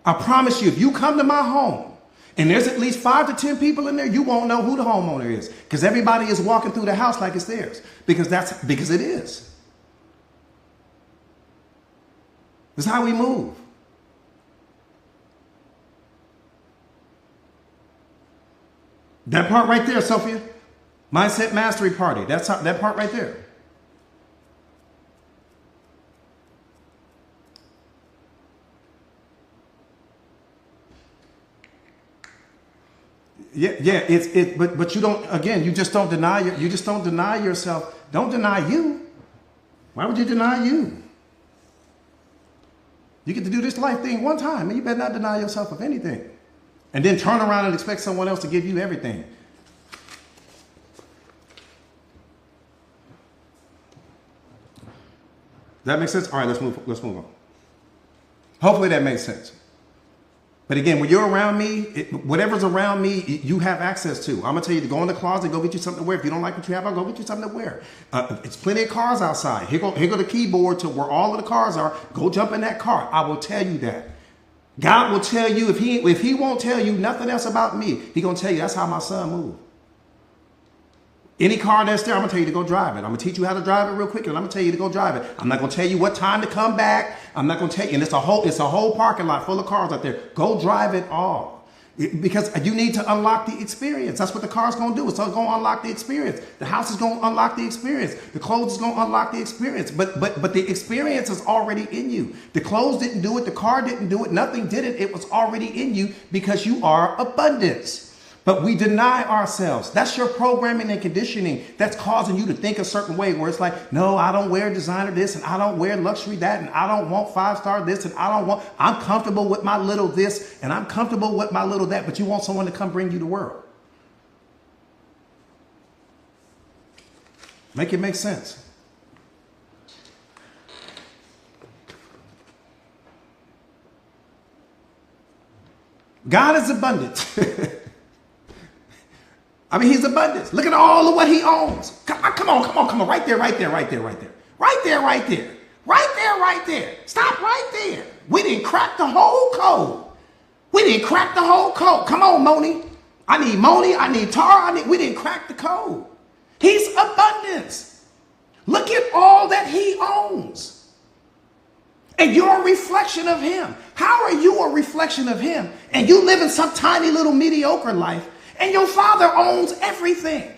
I promise you, if you come to my home and there's at least 5 to 10 people in there, you won't know who the homeowner is, because everybody is walking through the house like it's theirs, because it is. This is how we move. That part right there, Sophia, Mindset Mastery Party. That part right there. Yeah. But you don't. Again, you just don't deny. You just don't deny yourself. Don't deny you. Why would you deny you? You get to do this life thing one time, and you better not deny yourself of anything, and then turn around and expect someone else to give you everything. That makes sense. All right, let's move on. Hopefully that makes sense. But again, when you're around me, whatever's around me, you have access to. I'm going to tell you to go in the closet, go get you something to wear. If you don't like what you have, I'll go get you something to wear. It's plenty of cars outside. Here go the keyboard to where all of the cars are. Go jump in that car. I will tell you that. God will tell you, if he won't tell you nothing else about me, he's going to tell you that's how my son moved. Any car that's there, I'm going to tell you to go drive it. I'm going to teach you how to drive it real quick, and I'm going to tell you to go drive it. I'm not going to tell you what time to come back. I'm not going to tell you. And it's a whole parking lot full of cars out there. Go drive it all. Because you need to unlock the experience. That's what the car's going to do. It's going to unlock the experience. The house is going to unlock the experience. The clothes is going to unlock the experience. But the experience is already in you. The clothes didn't do it. The car didn't do it. Nothing did it. It was already in you, because you are abundance. But we deny ourselves. That's your programming and conditioning that's causing you to think a certain way, where it's like, no, I don't wear designer this, and I don't wear luxury that, and I don't want 5-star this, and I'm comfortable with my little this, and I'm comfortable with my little that, but you want someone to come bring you the world. Make it make sense. God is abundant. I mean, he's abundance. Look at all of what he owns. Come on. Right there. Stop right there. We didn't crack the whole code. Come on, Moni. I need Tara. We didn't crack the code. He's abundance. Look at all that he owns. And you're a reflection of him. How are you a reflection of him? And you live in some tiny little mediocre life. And your Father owns everything,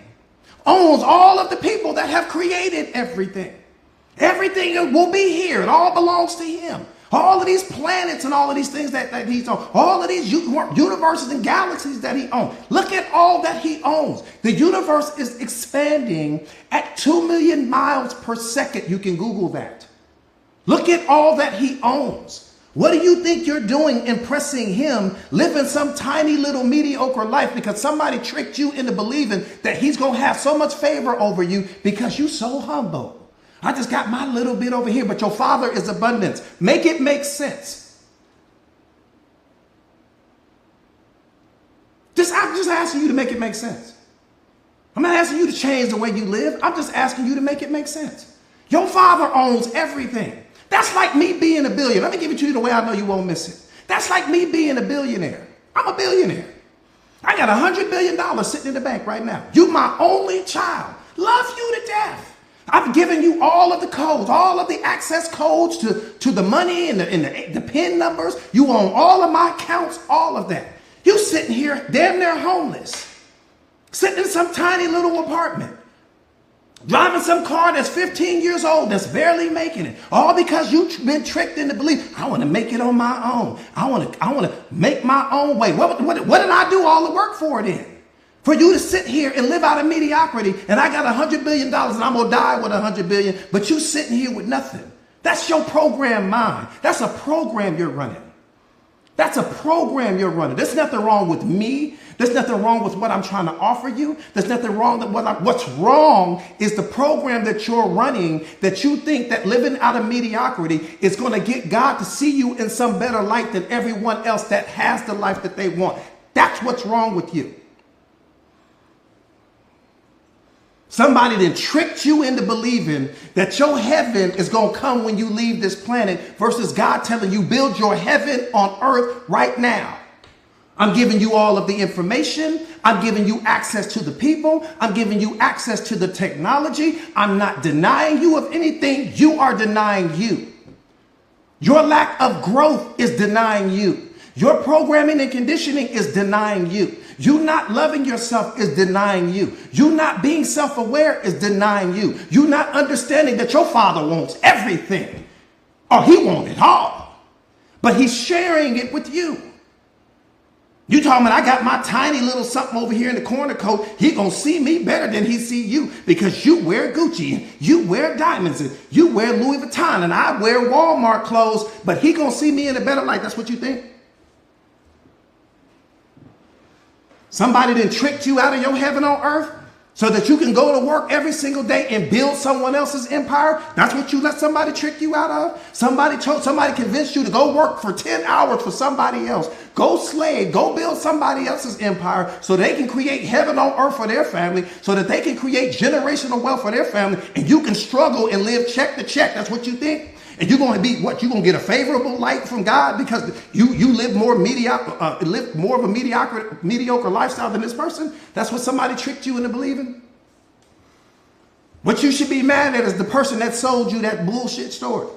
owns all of the people that have created everything. Everything will be here. It all belongs to him. All of these planets and all of these things that he's on, all of these universes and galaxies that he owns. Look at all that he owns. The universe is expanding at 2 million miles per second. You can Google that. Look at all that he owns. What do you think you're doing impressing him, living some tiny little mediocre life because somebody tricked you into believing that he's going to have so much favor over you because you're so humble? I just got my little bit over here, but your father is abundance. Make it make sense. I'm just asking you to make it make sense. I'm not asking you to change the way you live. I'm just asking you to make it make sense. Your father owns everything. That's like me being a billionaire. Let me give it to you the way I know you won't miss it. That's like me being a billionaire. I'm a billionaire. I got $100 billion sitting in the bank right now. You my only child. Love you to death. I've given you all of the codes, all of the access codes to the money and the PIN numbers. You own all of my accounts, all of that. You sitting here damn near homeless, sitting in some tiny little apartment, driving some car that's 15 years old, that's barely making it, all because you've been tricked into belief. I want to make it on my own. I want to make my own way. What did I do all the work for then? For you to sit here and live out of mediocrity, and I got $100 billion and I'm going to die with $100 billion, but you sitting here with nothing. That's your program mind. That's a program you're running. That's a program you're running. There's nothing wrong with me. There's nothing wrong with what I'm trying to offer you. There's nothing wrong with what's wrong is the program that you're running, that you think that living out of mediocrity is going to get God to see you in some better light than everyone else that has the life that they want. That's what's wrong with you. Somebody then tricked you into believing that your heaven is going to come when you leave this planet versus God telling you build your heaven on earth right now. I'm giving you all of the information. I'm giving you access to the people. I'm giving you access to the technology. I'm not denying you of anything. You are denying you. Your lack of growth is denying you. Your programming and conditioning is denying you. You not loving yourself is denying you. You not being self-aware is denying you. You not understanding that your father wants everything. Or he wants it all. But he's sharing it with you. You talking about I got my tiny little something over here in the corner coat. He gonna see me better than he see you because you wear Gucci and you wear diamonds and you wear Louis Vuitton and I wear Walmart clothes. But he gonna see me in a better light. That's what you think? Somebody then tricked you out of your heaven on earth so that you can go to work every single day and build someone else's empire. That's what you let somebody trick you out of. Somebody convinced you to go work for 10 hours for somebody else. Go slave, go build somebody else's empire so they can create heaven on earth for their family, so that they can create generational wealth for their family, and you can struggle and live check to check. That's what you think? And you're going to be what? You're going to get a favorable light from God because you live more of a mediocre lifestyle than this person? That's what somebody tricked you into believing? What you should be mad at is the person that sold you that bullshit story.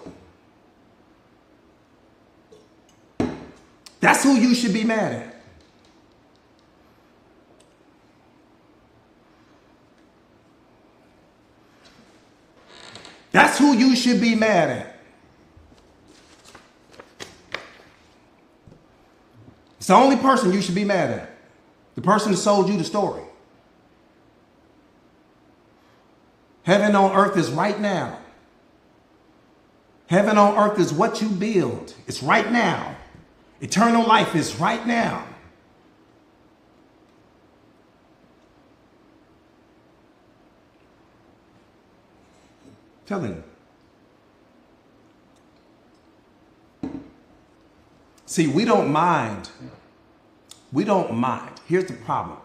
That's who you should be mad at. That's who you should be mad at. It's the only person you should be mad at. The person that sold you the story. Heaven on earth is right now. Heaven on earth is what you build. It's right now. Eternal life is right now. Telling you. See, we don't mind. We don't mind. Here's the problem.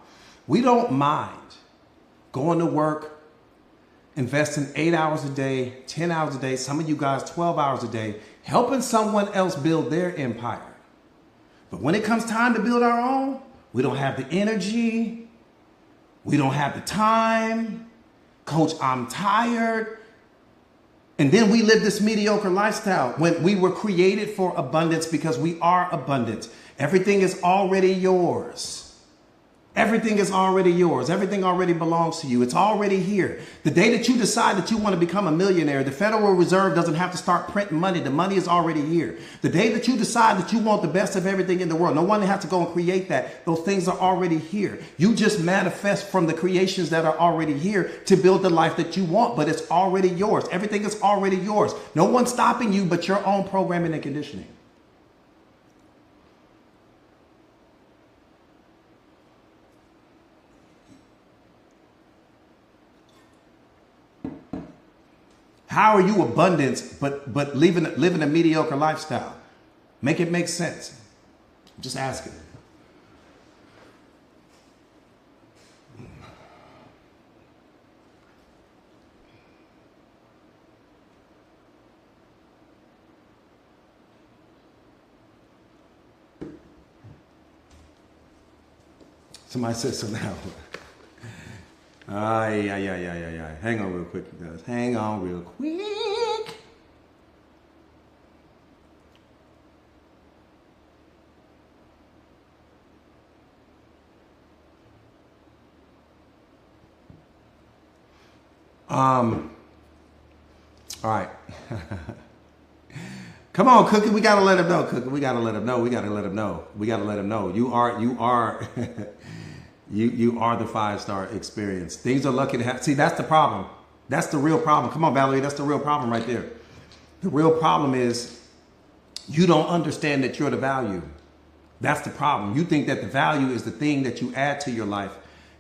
We don't mind going to work, investing 8 hours a day, 10 hours a day, some of you guys 12 hours a day, helping someone else build their empire. But when it comes time to build our own, we don't have the energy. We don't have the time. Coach, I'm tired. And then we live this mediocre lifestyle when we were created for abundance because we are abundant. Everything is already yours. Everything is already yours. Everything already belongs to you. It's already here. The day that you decide that you want to become a millionaire, the Federal Reserve doesn't have to start printing money. The money is already here. The day that you decide that you want the best of everything in the world, no one has to go and create that. Those things are already here. You just manifest from the creations that are already here to build the life that you want, but it's already yours. Everything is already yours. No one's stopping you but your own programming and conditioning. How are you abundance, but living a mediocre lifestyle? Make it make sense. I'm just asking. Somebody said so now. Yeah. Hang on real quick, you guys. Hang on real quick. All right. Come on, Cookie. We gotta let him know, Cookie. We gotta let him know. We gotta let him know. We gotta let him know. You are You are the 5-star experience. Things are lucky to have. See, that's the problem. That's the real problem. Come on, Valerie. That's the real problem right there. The real problem is you don't understand that you're the value. That's the problem. You think that the value is the thing that you add to your life.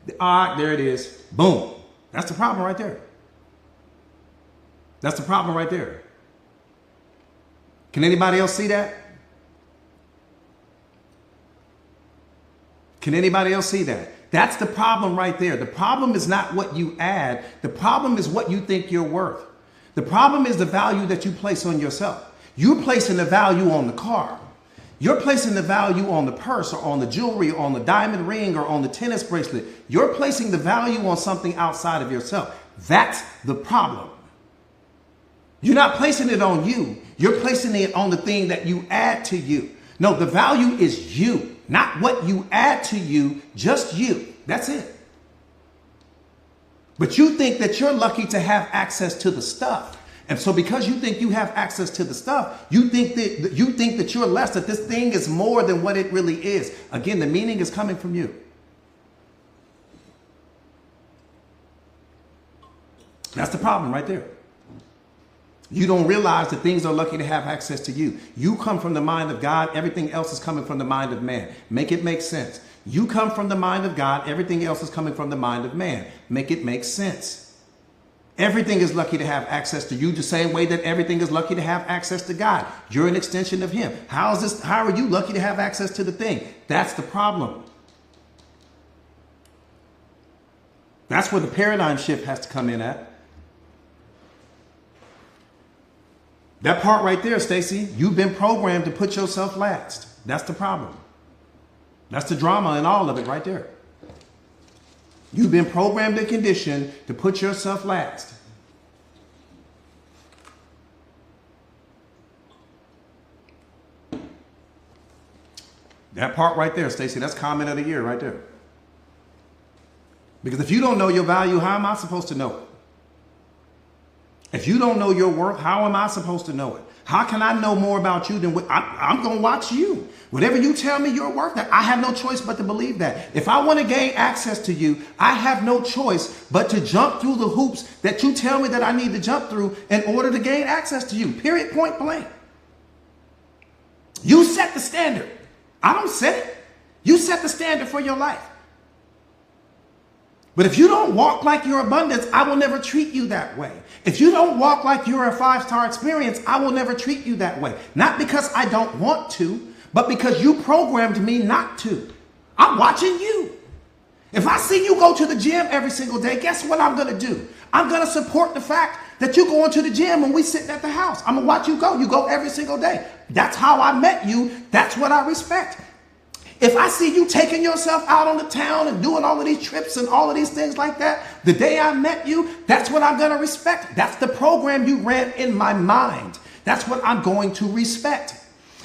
There it is. Boom. That's the problem right there. That's the problem right there. Can anybody else see that? Can anybody else see that? That's the problem right there. The problem is not what you add. The problem is what you think you're worth. The problem is the value that you place on yourself. You're placing the value on the car. You're placing the value on the purse or on the jewelry or on the diamond ring or on the tennis bracelet. You're placing the value on something outside of yourself. That's the problem. You're not placing it on you. You're placing it on the thing that you add to you. No, the value is you, not what you add to you, just you. That's it. But you think that you're lucky to have access to the stuff. And so because you think you have access to the stuff, you think that you're less, that this thing is more than what it really is. Again, the meaning is coming from you. That's the problem right there. You don't realize that things are lucky to have access to you. You come from the mind of God. Everything else is coming from the mind of man. Make it make sense. You come from the mind of God. Everything else is coming from the mind of man. Make it make sense. Everything is lucky to have access to you the same way that everything is lucky to have access to God. You're an extension of him. How are you lucky to have access to the thing? That's the problem. That's where the paradigm shift has to come in at. That part right there, Stacy, you've been programmed to put yourself last. That's the problem. That's the drama in all of it right there. You've been programmed and conditioned to put yourself last. That part right there, Stacy, that's comment of the year right there. Because if you don't know your value, how am I supposed to know it? If you don't know your worth, how am I supposed to know it? How can I know more about you than what I'm going to watch you? Whatever you tell me you're worth, that I have no choice but to believe that. If I want to gain access to you, I have no choice but to jump through the hoops that you tell me that I need to jump through in order to gain access to you. Period, point blank. You set the standard. I don't set it. You set the standard for your life. But if you don't walk like your abundance, I will never treat you that way. If you don't walk like you're a 5-star experience, I will never treat you that way. Not because I don't want to, but because you programmed me not to. I'm watching you. If I see you go to the gym every single day, guess what I'm going to do? I'm going to support the fact that you go into the gym when we sitting at the house. I'm going to watch you go. You go every single day. That's how I met you. That's what I respect. If I see you taking yourself out on the town and doing all of these trips and all of these things like that, the day I met you, that's what I'm going to respect. That's the program you ran in my mind. That's what I'm going to respect.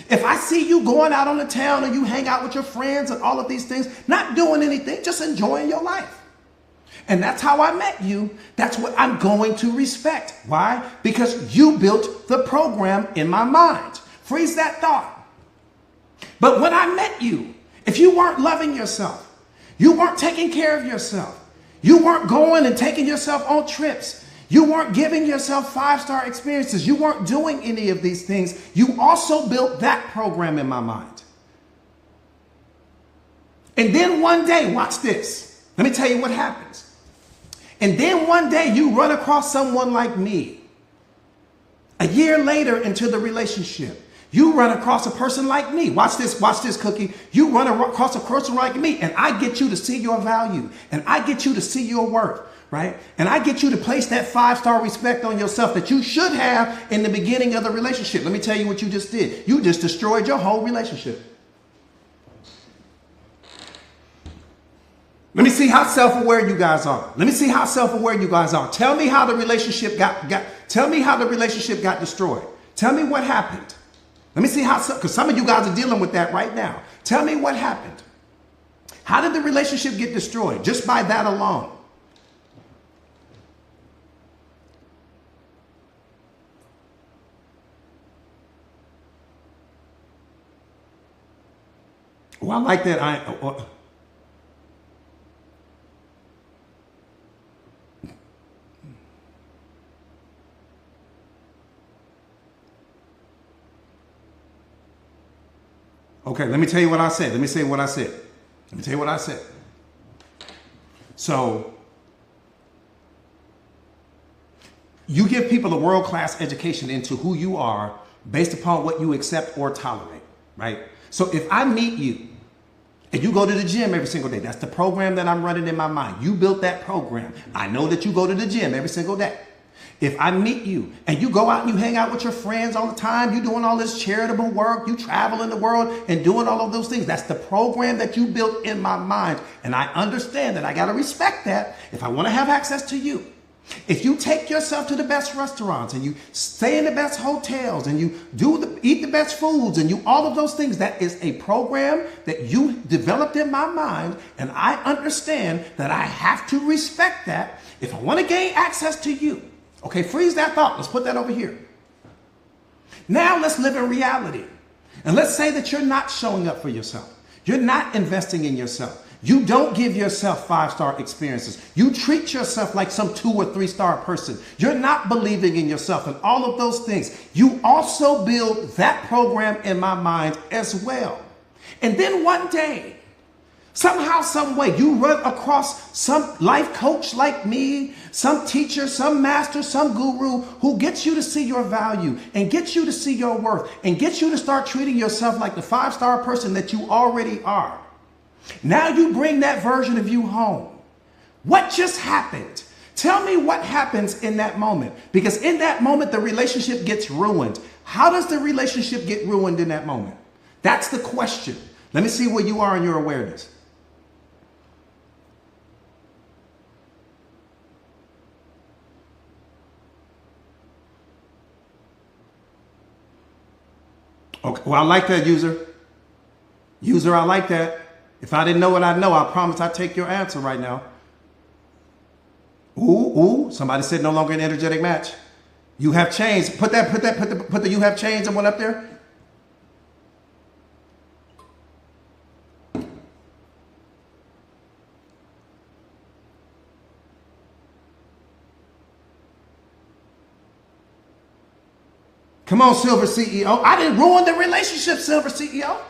If I see you going out on the town and you hang out with your friends and all of these things, not doing anything, just enjoying your life. And that's how I met you. That's what I'm going to respect. Why? Because you built the program in my mind. Freeze that thought. But when I met you, if you weren't loving yourself, you weren't taking care of yourself, you weren't going and taking yourself on trips, you weren't giving yourself 5-star experiences, you weren't doing any of these things, you also built that program in my mind. And then one day, watch this. Let me tell you what happens. And then one day you run across someone like me. A year later into the relationship, you run across a person like me. Watch this, Cookie. You run across a person like me, and I get you to see your value, and I get you to see your worth, right? And I get you to place that 5-star respect on yourself that you should have in the beginning of the relationship. Let me tell you what you just did. You just destroyed your whole relationship. Let me see how self-aware you guys are. Let me see how self-aware you guys are. Tell me how the relationship tell me how the relationship got destroyed. Tell me what happened. Let me see how, because some of you guys are dealing with that right now. Tell me what happened. How did the relationship get destroyed? Just by that alone. Well, I like that. Okay, let me tell you what I said. Let me say what I said. Let me tell you what I said. So, you give people a world-class education into who you are based upon what you accept or tolerate, right? So if I meet you and you go to the gym every single day, that's the program that I'm running in my mind. You built that program. I know that you go to the gym every single day. If I meet you and you go out and you hang out with your friends all the time, you're doing all this charitable work, you travel in the world and doing all of those things, that's the program that you built in my mind. And I understand that I got to respect that if I want to have access to you. If you take yourself to the best restaurants and you stay in the best hotels and you eat the best foods and you all of those things, that is a program that you developed in my mind. And I understand that I have to respect that if I want to gain access to you. Okay, freeze that thought. Let's put that over here. Now let's live in reality. And let's say that you're not showing up for yourself. You're not investing in yourself. You don't give yourself 5-star experiences. You treat yourself like some 2 or 3-star person. You're not believing in yourself and all of those things. You also build that program in my mind as well. And then one day, somehow, some way, you run across some life coach like me, some teacher, some master, some guru who gets you to see your value and gets you to see your worth and gets you to start treating yourself like the 5-star person that you already are. Now you bring that version of you home. What just happened? Tell me what happens in that moment. Because in that moment, the relationship gets ruined. How does the relationship get ruined in that moment? That's the question. Let me see where you are in your awareness. Okay, well, I like that, user. User, I like that. If I didn't know what I know, I promise I'd take your answer right now. Ooh, somebody said no longer an energetic match. You have changed. Put the you have changed one up there. Come on, Silver CEO. I didn't ruin the relationship, Silver CEO.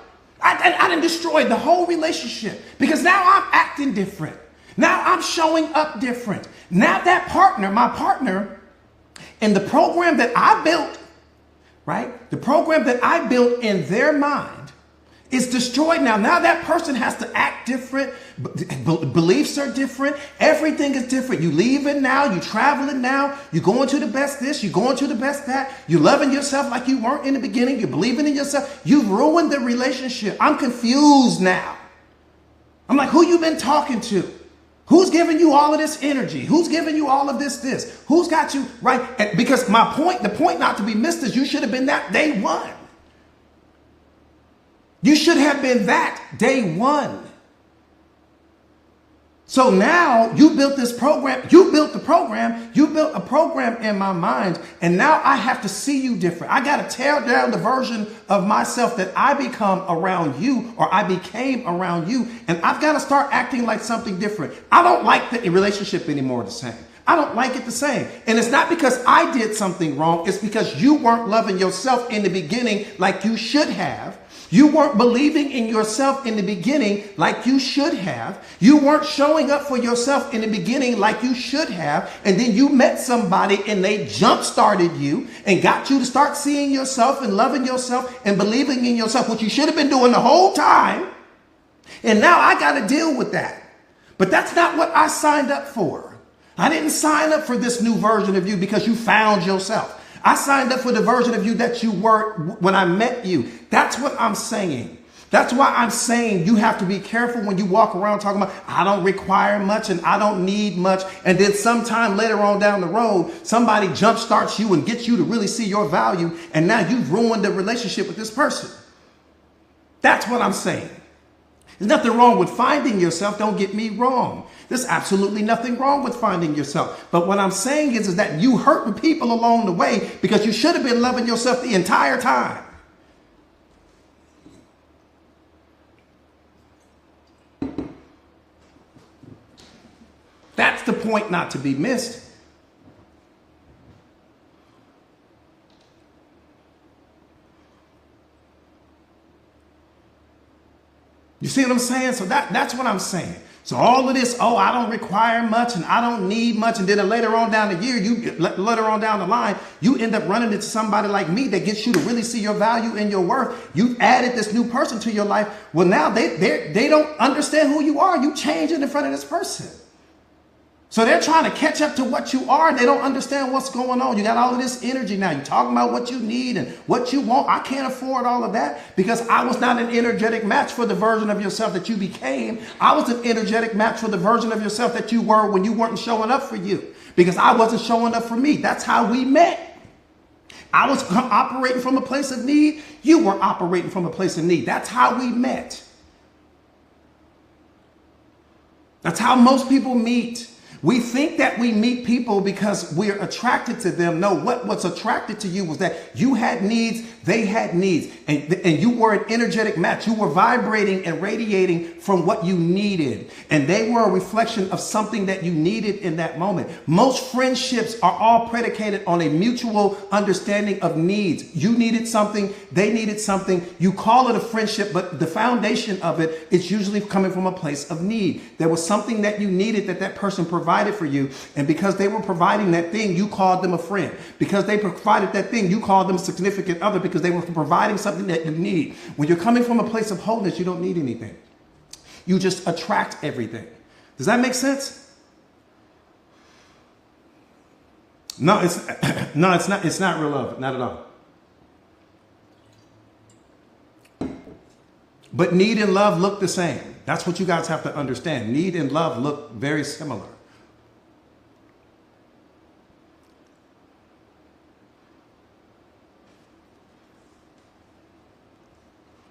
I didn't destroy the whole relationship because now I'm acting different. Now I'm showing up different. Now that partner, my partner, and the program that I built, right? The program that I built in their mind is destroyed now. Now that person has to act different. Beliefs are different. Everything is different. You leaving now. You traveling now. You going to the best this. You going to the best that. You loving yourself like you weren't in the beginning. You're believing in yourself. You've ruined the relationship. I'm confused now. I'm like, who you been talking to? Who's giving you all of this energy? Who's giving you all of this? Who's got you right? And because the point not to be missed is you should have been that day one. You should have been that day one. So now you built this program, you built a program in my mind, and now I have to see you different. I got to tear down the version of myself that I become around you, or I became around you, and I've got to start acting like something different. I don't like the relationship anymore the same. I don't like it the same. And it's not because I did something wrong. It's because you weren't loving yourself in the beginning like you should have. You weren't believing in yourself in the beginning like you should have. You weren't showing up for yourself in the beginning like you should have. And then you met somebody and they jump-started you and got you to start seeing yourself and loving yourself and believing in yourself, what you should have been doing the whole time. And now I got to deal with that. But that's not what I signed up for. I didn't sign up for this new version of you because you found yourself. I signed up for the version of you that you were when I met you. That's what I'm saying. That's why I'm saying you have to be careful when you walk around talking about, I don't require much and I don't need much. And then sometime later on down the road, somebody jumpstarts you and gets you to really see your value. And now you've ruined the relationship with this person. That's what I'm saying. There's nothing wrong with finding yourself. Don't get me wrong. There's absolutely nothing wrong with finding yourself. But what I'm saying is that you hurting people along the way because you should have been loving yourself the entire time. That's the point not to be missed. You see what I'm saying? So that's what I'm saying. So all of this, oh, I don't require much and I don't need much. And then later on down the year, later on down the line, you end up running into somebody like me that gets you to really see your value and your worth. You've added this new person to your life. Well, now they don't understand who you are. You change it in front of this person. So they're trying to catch up to what you are. They don't understand what's going on. You got all of this energy now. You're talking about what you need and what you want. I can't afford all of that because I was not an energetic match for the version of yourself that you became. I was an energetic match for the version of yourself that you were when you weren't showing up for you because I wasn't showing up for me. That's how we met. I was operating from a place of need. You were operating from a place of need. That's how we met. That's how most people meet. We think that we meet people because we're attracted to them. No, what's attracted to you was that you had needs, they had needs, and you were an energetic match. You were vibrating and radiating from what you needed, and they were a reflection of something that you needed in that moment. Most friendships are all predicated on a mutual understanding of needs. You needed something, they needed something. You call it a friendship, but the foundation of it is usually coming from a place of need. There was something that you needed that person provided for you, and because they were providing that thing, you called them a friend. Because they provided that thing, you called them a significant other because they were providing something that you need. When you're coming from a place of wholeness, you don't need anything. You just attract everything. Does that make sense? No, it's not. It's not real love, not at all. But need and love look the same. That's what you guys have to understand. Need and love look very similar.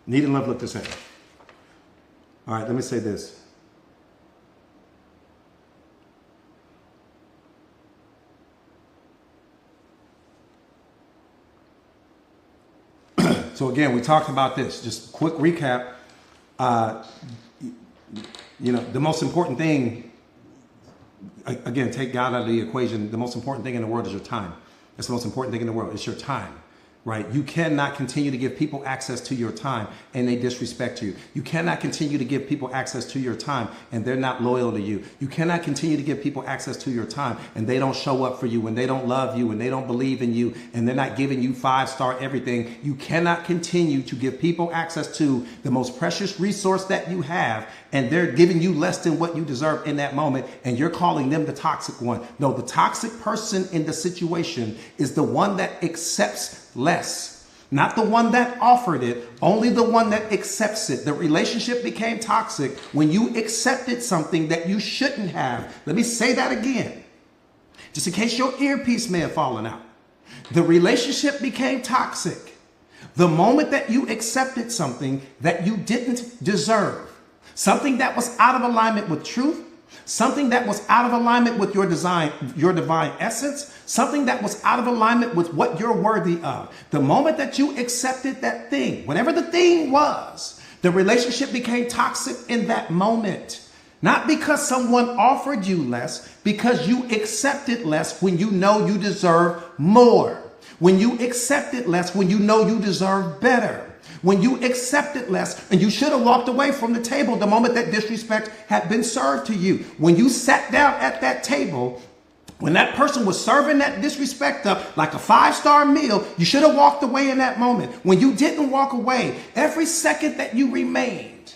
Need and love look the same. All right, let me say this. So again, we talked about this. Just quick recap. The most important thing, again, take God out of the equation. The most important thing in the world is your time. That's the most important thing in the world. It's your time. Right? You cannot continue to give people access to your time and they disrespect you. You cannot continue to give people access to your time and they're not loyal to you. You cannot continue to give people access to your time and they don't show up for you, and they don't love you, and they don't believe in you, and they're not giving you 5-star everything. You cannot continue to give people access to the most precious resource that you have, and they're giving you less than what you deserve in that moment, and you're calling them the toxic one. No, the toxic person in the situation is the one that accepts less, not the one that offered it, only the one that accepts it. The relationship became toxic when you accepted something that you shouldn't have. Let me say that again, just in case your earpiece may have fallen out. The relationship became toxic The moment that you accepted something that you didn't deserve, something that was out of alignment with truth, something that was out of alignment with your divine essence, something that was out of alignment with what you're worthy of. The moment that you accepted that thing, whatever the thing was, the relationship became toxic in that moment. Not because someone offered you less, because you accepted less when you know you deserve more. When you accepted less, when you know you deserve better. When you accepted less and you should have walked away from the table the moment that disrespect had been served to you. When you sat down at that table, when that person was serving that disrespect up like a 5-star meal, you should have walked away in that moment. When you didn't walk away, every second that you remained,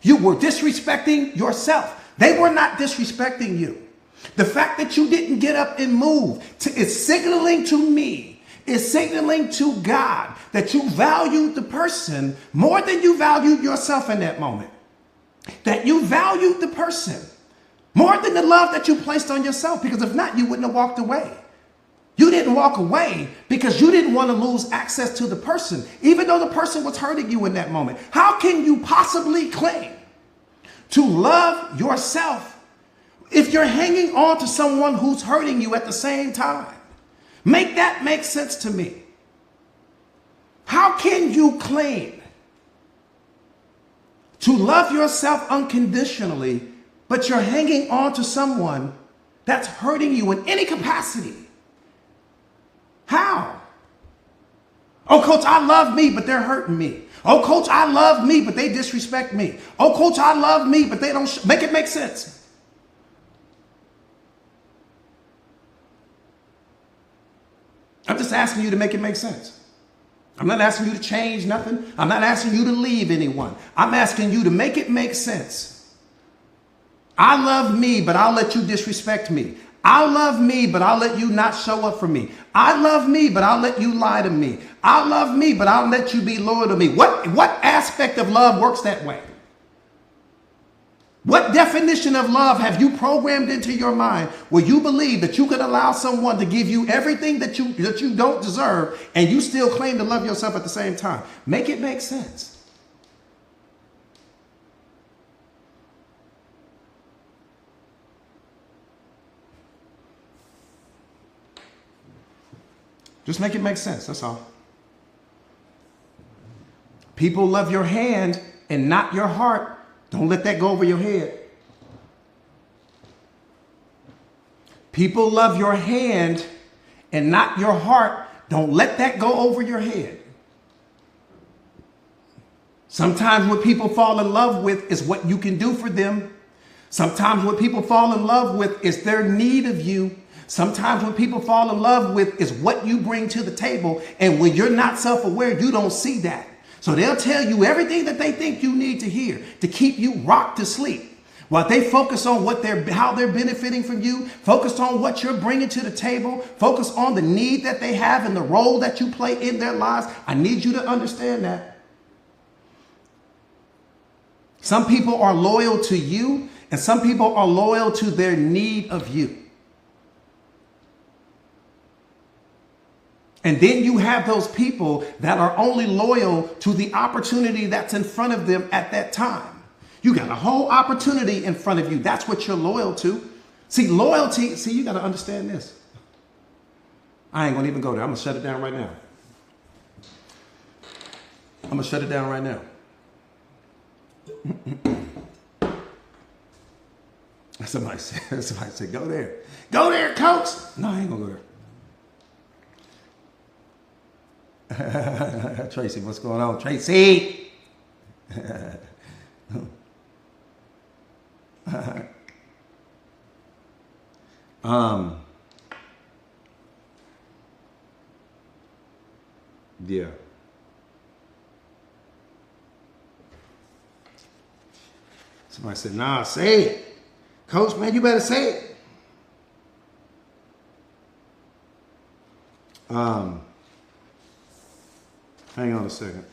you were disrespecting yourself. They were not disrespecting you. The fact that you didn't get up and move is signaling to me, is signaling to God that you valued the person more than you valued yourself in that moment. That you valued the person more than the love that you placed on yourself, because if not, you wouldn't have walked away. You didn't walk away because you didn't want to lose access to the person, even though the person was hurting you in that moment. How can you possibly claim to love yourself if you're hanging on to someone who's hurting you at the same time? Make that make sense to me. How can you claim to love yourself unconditionally, but you're hanging on to someone that's hurting you in any capacity? How? Oh, coach, I love me, but they're hurting me. Oh, coach, I love me, but they disrespect me. Oh, coach, I love me, but they don't make it make sense. I'm just asking you to make it make sense. I'm not asking you to change nothing. I'm not asking you to leave anyone. I'm asking you to make it make sense. I love me, but I'll let you disrespect me. I love me, but I'll let you not show up for me. I love me, but I'll let you lie to me. I love me, but I'll let you be loyal to me. What aspect of love works that way? What definition of love have you programmed into your mind where you believe that you could allow someone to give you everything that you don't deserve and you still claim to love yourself at the same time? Make it make sense. Just make it make sense. That's all. People love your hand and not your heart. Don't let that go over your head. People love your hand and not your heart. Don't let that go over your head. Sometimes what people fall in love with is what you can do for them. Sometimes what people fall in love with is their need of you. Sometimes what people fall in love with is what you bring to the table. And when you're not self-aware, you don't see that. So they'll tell you everything that they think you need to hear to keep you rocked to sleep. While they focus on how they're benefiting from you, focus on what you're bringing to the table, focus on the need that they have and the role that you play in their lives. I need you to understand that. Some people are loyal to you and some people are loyal to their need of you. And then you have those people that are only loyal to the opportunity that's in front of them at that time. You got a whole opportunity in front of you. That's what you're loyal to. See, loyalty, you got to understand this. I ain't going to even go there. I'm going to shut it down right now. I'm going to shut it down right now. Somebody said, go there. Go there, coach. No, I ain't going to go there. Tracy, what's going on? Tracy! Yeah. Somebody said, nah, say it. Coach, man, you better say it. Hang on a second.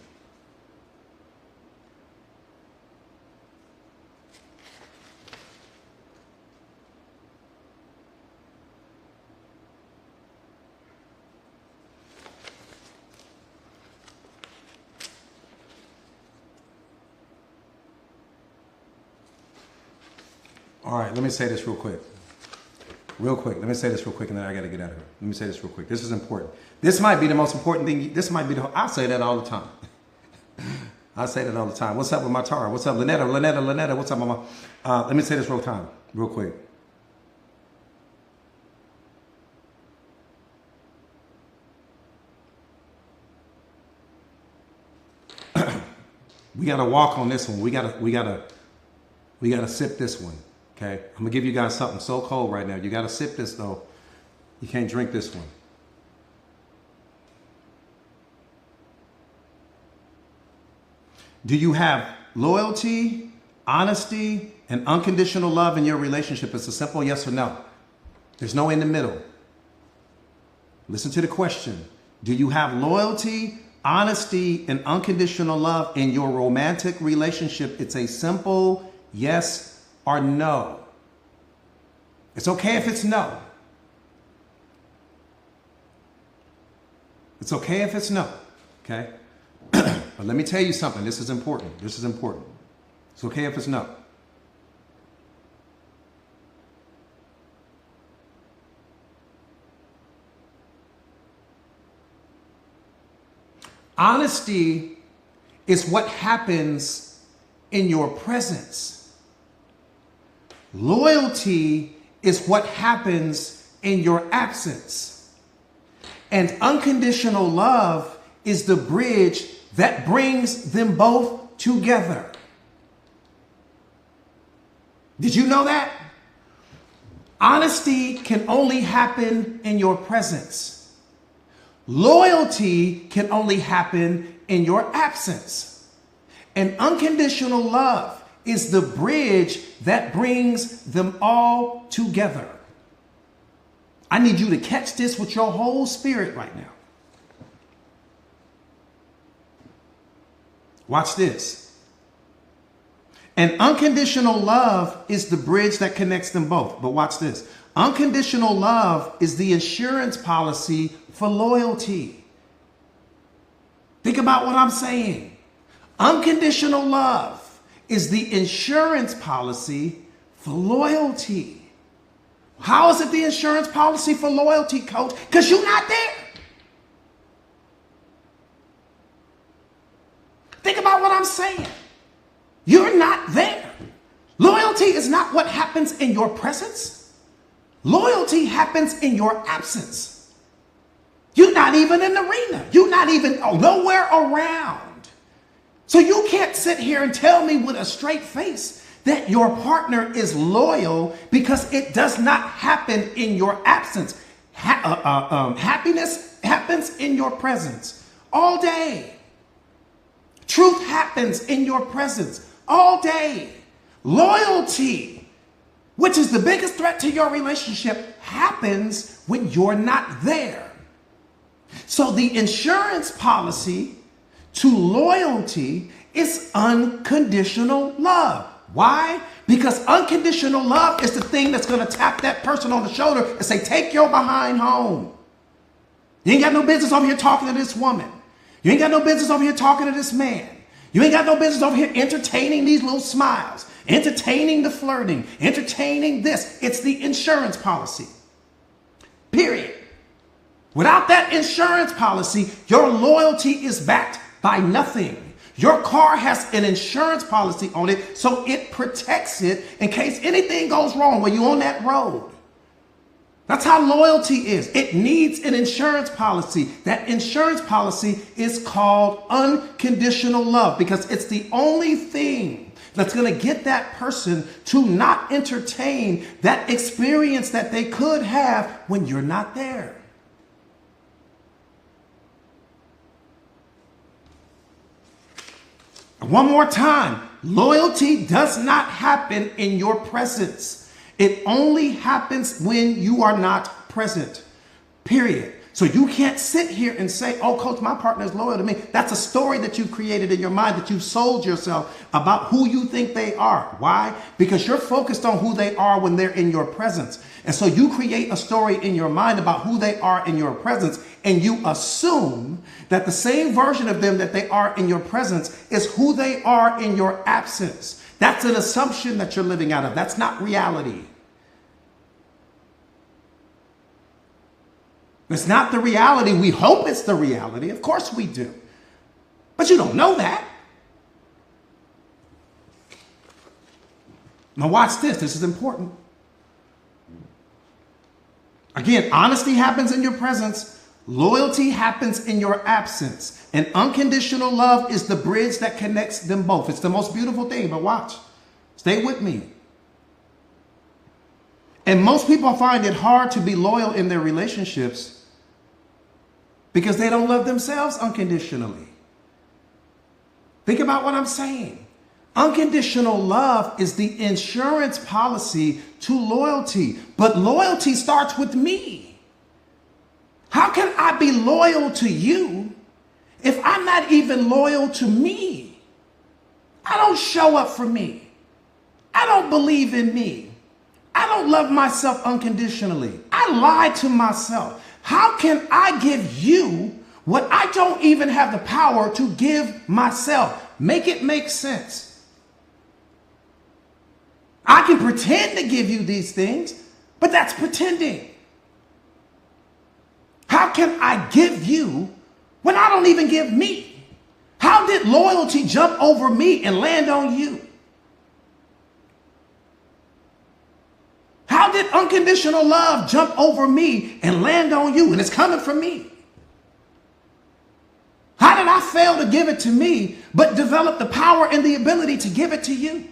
All right, let me say this real quick. Real quick. Let me say this real quick, and then I got to get out of here. Let me say this real quick. This is important. This might be the most important thing. This might be I say that all the time. I say that all the time. What's up with my Tara? What's up, Lynetta? What's up, Mama? Let me say this real quick. We got to walk on this one. We got to sip this one. Okay, I'm gonna give you guys something so cold right now. You gotta sip this though. You can't drink this one. Do you have loyalty, honesty, and unconditional love in your relationship? It's a simple yes or no. There's no in the middle. Listen to the question. Do you have loyalty, honesty, and unconditional love in your romantic relationship? It's a simple yes or no. It's okay if it's no. It's okay if it's no. Okay? But let me tell you something. This is important. It's okay if it's no. Honesty is what happens in your presence. Loyalty is what happens in your absence. And unconditional love is the bridge that brings them both together. Did you know that? Honesty can only happen in your presence. Loyalty can only happen in your absence. And unconditional love is the bridge that brings them all together. I need you to catch this with your whole spirit right now. Watch this. And unconditional love is the bridge that connects them both. But watch this. Unconditional love is the insurance policy for loyalty. Think about what I'm saying. Unconditional love is the insurance policy for loyalty. How is it the insurance policy for loyalty, coach? Because you're not there. Think about what I'm saying. You're not there. Loyalty is not what happens in your presence. Loyalty happens in your absence. You're not even in the arena. You're not even nowhere around. So you can't sit here and tell me with a straight face that your partner is loyal because it does not happen in your absence. Happiness happens in your presence all day. Truth happens in your presence all day. Loyalty, which is the biggest threat to your relationship, happens when you're not there. So the insurance policy to loyalty is unconditional love. Why? Because unconditional love is the thing that's going to tap that person on the shoulder and say, take your behind home. You ain't got no business over here talking to this woman. You ain't got no business over here talking to this man. You ain't got no business over here entertaining these little smiles, entertaining the flirting, entertaining this. It's the insurance policy. Period. Without that insurance policy, your loyalty is backed by nothing. Your car has an insurance policy on it, so it protects it in case anything goes wrong when you're on that road. That's how loyalty is. It needs an insurance policy. That insurance policy is called unconditional love because it's the only thing that's going to get that person to not entertain that experience that they could have when you're not there. One more time, loyalty does not happen in your presence. It only happens when you are not present, period. So you can't sit here and say, oh, coach, my partner is loyal to me. That's a story that you've created in your mind, that you've sold yourself about who you think they are. Why? Because you're focused on who they are when they're in your presence. And so you create a story in your mind about who they are in your presence, and you assume that the same version of them that they are in your presence is who they are in your absence. That's an assumption that you're living out of. That's not reality. It's not the reality. We hope it's the reality. Of course we do. But you don't know that. Now watch this. This is important. Again, honesty happens in your presence. Loyalty happens in your absence. And unconditional love is the bridge that connects them both. It's the most beautiful thing, but watch. Stay with me. And most people find it hard to be loyal in their relationships because they don't love themselves unconditionally. Think about what I'm saying. Unconditional love is the insurance policy to loyalty, but loyalty starts with me. How can I be loyal to you if I'm not even loyal to me? I don't show up for me. I don't believe in me. I don't love myself unconditionally. I lie to myself. How can I give you what I don't even have the power to give myself? Make it make sense. I can pretend to give you these things, but that's pretending. How can I give you when I don't even give me? How did loyalty jump over me and land on you? How did unconditional love jump over me and land on you? And it's coming from me. How did I fail to give it to me, but develop the power and the ability to give it to you?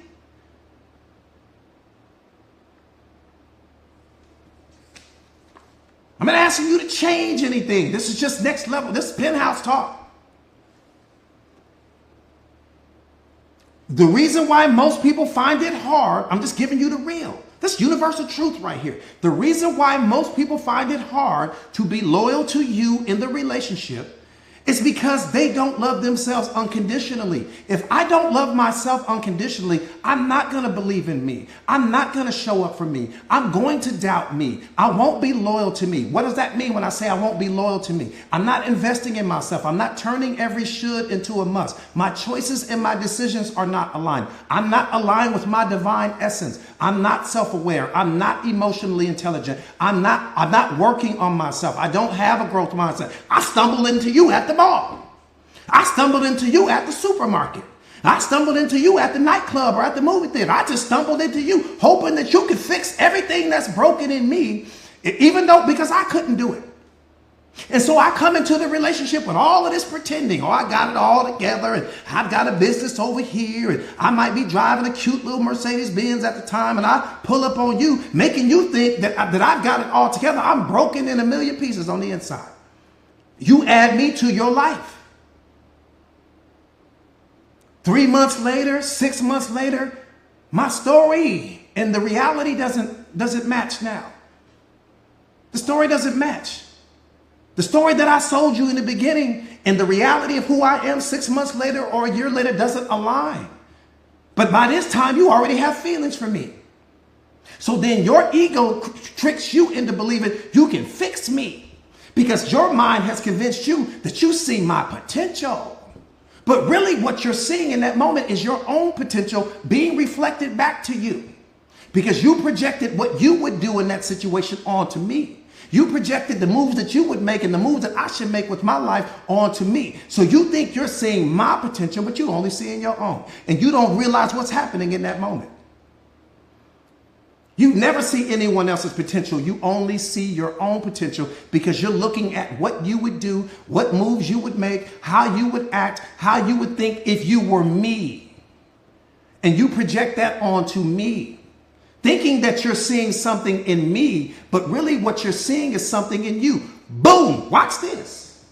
I'm not asking you to change anything. This is just next level. This is penthouse talk. The reason why most people find it hard, I'm just giving you the real. This universal truth right here. The reason why most people find it hard to be loyal to you in the relationship is because they don't love themselves unconditionally. If I don't love myself unconditionally, I'm not going to believe in me. I'm not going to show up for me. I'm going to doubt me. I won't be loyal to me. What does that mean when I say I won't be loyal to me? I'm not investing in myself. I'm not turning every should into a must. My choices and my decisions are not aligned. I'm not aligned with my divine essence. I'm not self-aware. I'm not emotionally intelligent. I'm not working on myself. I don't have a growth mindset. I stumble into you at the mall. I stumbled into you at the supermarket. I stumbled into you at the nightclub or at the movie theater. I just stumbled into you hoping that you could fix everything that's broken in me, even though because I couldn't do it. And so I come into the relationship with all of this pretending. Oh, I got it all together and I've got a business over here and I might be driving a cute little Mercedes Benz at the time, and I pull up on you, making you think that I've got it all together. I'm broken in a million pieces on the inside. You add me to your life. 3 months later, 6 months later, my story and the reality doesn't match now. The story doesn't match. The story that I sold you in the beginning and the reality of who I am 6 months later or a year later doesn't align. But by this time, you already have feelings for me. So then your ego tricks you into believing you can fix me because your mind has convinced you that you see my potential. But really what you're seeing in that moment is your own potential being reflected back to you because you projected what you would do in that situation onto me. You projected the moves that you would make and the moves that I should make with my life onto me. So you think you're seeing my potential, but you're only seeing your own. And you don't realize what's happening in that moment. You never see anyone else's potential. You only see your own potential because you're looking at what you would do, what moves you would make, how you would act, how you would think if you were me. And you project that onto me, thinking that you're seeing something in me, but really what you're seeing is something in you. Boom! Watch this.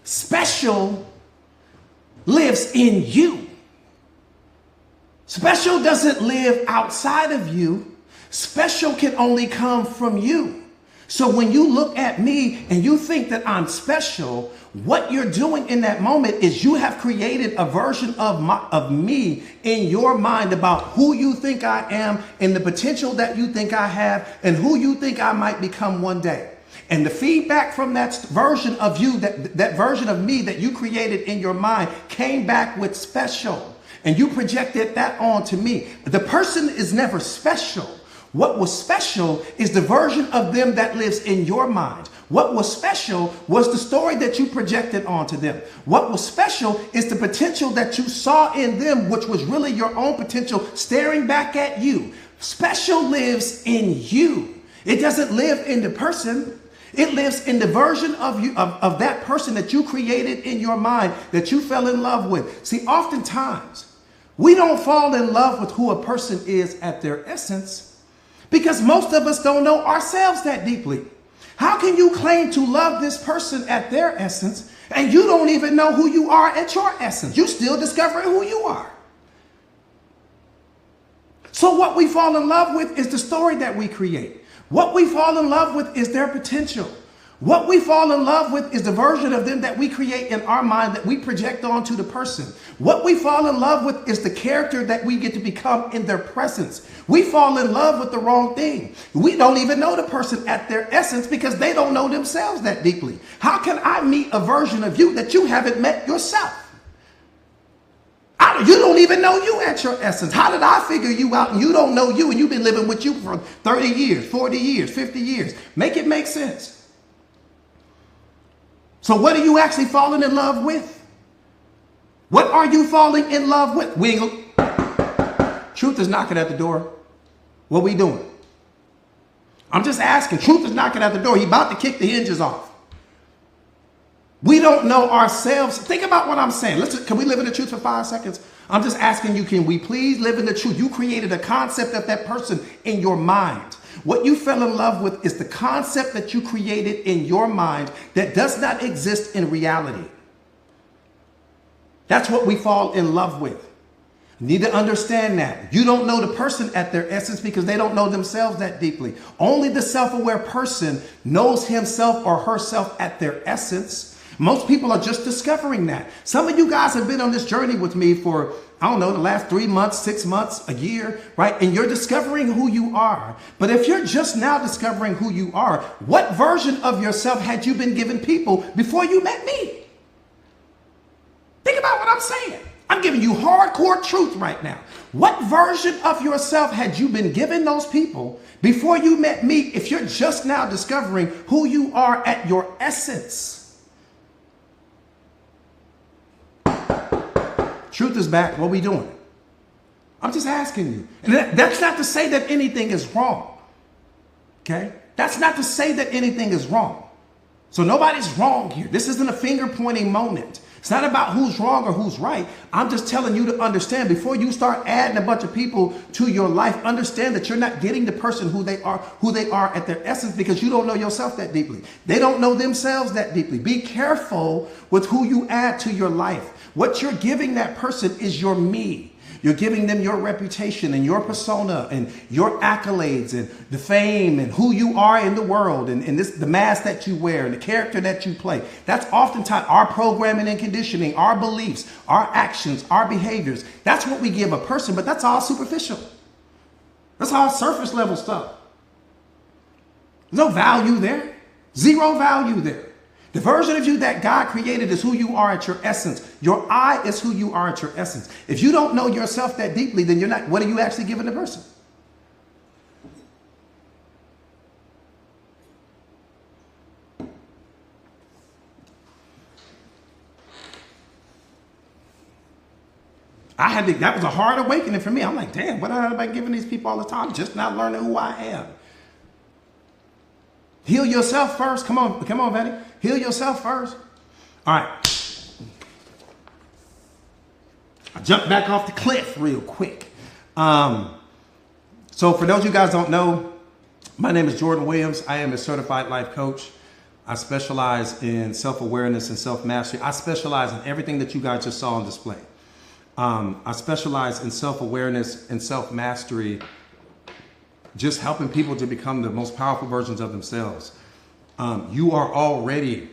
Special lives in you. Special doesn't live outside of you. Special can only come from you. So when you look at me and you think that I'm special, what you're doing in that moment is you have created a version of me in your mind about who you think I am and the potential that you think I have and who you think I might become one day. And the feedback from that version of you, that version of me that you created in your mind came back with special. And you projected that onto me. The person is never special. What was special is the version of them that lives in your mind. What was special was the story that you projected onto them. What was special is the potential that you saw in them, which was really your own potential staring back at you. Special lives in you. It doesn't live in the person. It lives in the version of you, of that person that you created in your mind, that you fell in love with. See, oftentimes we don't fall in love with who a person is at their essence, because most of us don't know ourselves that deeply. How can you claim to love this person at their essence and you don't even know who you are at your essence? You're still discovering who you are. So what we fall in love with is the story that we create. What we fall in love with is their potential. What we fall in love with is the version of them that we create in our mind that we project onto the person. What we fall in love with is the character that we get to become in their presence. We fall in love with the wrong thing. We don't even know the person at their essence because they don't know themselves that deeply. How can I meet a version of you that you haven't met yourself? You don't even know you at your essence. How did I figure you out and you don't know you and you've been living with you for 30 years, 40 years, 50 years? Make it make sense. So what are you actually falling in love with? What are you falling in love with? Truth is knocking at the door. What we doing? I'm just asking. Truth is knocking at the door. He about to kick the hinges off. We don't know ourselves. Think about what I'm saying. Can we live in the truth for 5 seconds? I'm just asking you, can we please live in the truth? You created a concept of that person in your mind. What you fell in love with is the concept that you created in your mind that does not exist in reality. That's what we fall in love with. You need to understand that. You don't know the person at their essence because they don't know themselves that deeply. Only the self-aware person knows himself or herself at their essence. Most people are just discovering that. Some of you guys have been on this journey with me for, I don't know, the last 3 months, 6 months, a year, right? And you're discovering who you are. But if you're just now discovering who you are, what version of yourself had you been giving people before you met me? Think about what I'm saying. I'm giving you hardcore truth right now. What version of yourself had you been giving those people before you met me if you're just now discovering who you are at your essence? Truth is back. What are we doing? I'm just asking you. And that's not to say that anything is wrong. Okay? That's not to say that anything is wrong. So nobody's wrong here. This isn't a finger pointing moment. It's not about who's wrong or who's right. I'm just telling you to understand before you start adding a bunch of people to your life, understand that you're not getting the person who they are at their essence because you don't know yourself that deeply. They don't know themselves that deeply. Be careful with who you add to your life. What you're giving that person is your me. You're giving them your reputation and your persona and your accolades and the fame and who you are in the world and the mask that you wear and the character that you play. That's oftentimes our programming and conditioning, our beliefs, our actions, our behaviors. That's what we give a person, but that's all superficial. That's all surface level stuff. There's no value there. Zero value there. The version of you that God created is who you are at your essence. Your I is who you are at your essence. If you don't know yourself that deeply, then you're not, what are you actually giving the person? That was a hard awakening for me. I'm like, damn, what have I been giving these people all the time? Just not learning who I am. Heal yourself first. Come on, Betty. Heal yourself first. All right. I jumped back off the cliff real quick. So for those of you guys don't know, my name is Jordan Williams. I am a certified life coach. I specialize in self-awareness and self-mastery. I specialize in everything that you guys just saw on display. I specialize in self-awareness and self-mastery just helping people to become the most powerful versions of themselves. You are already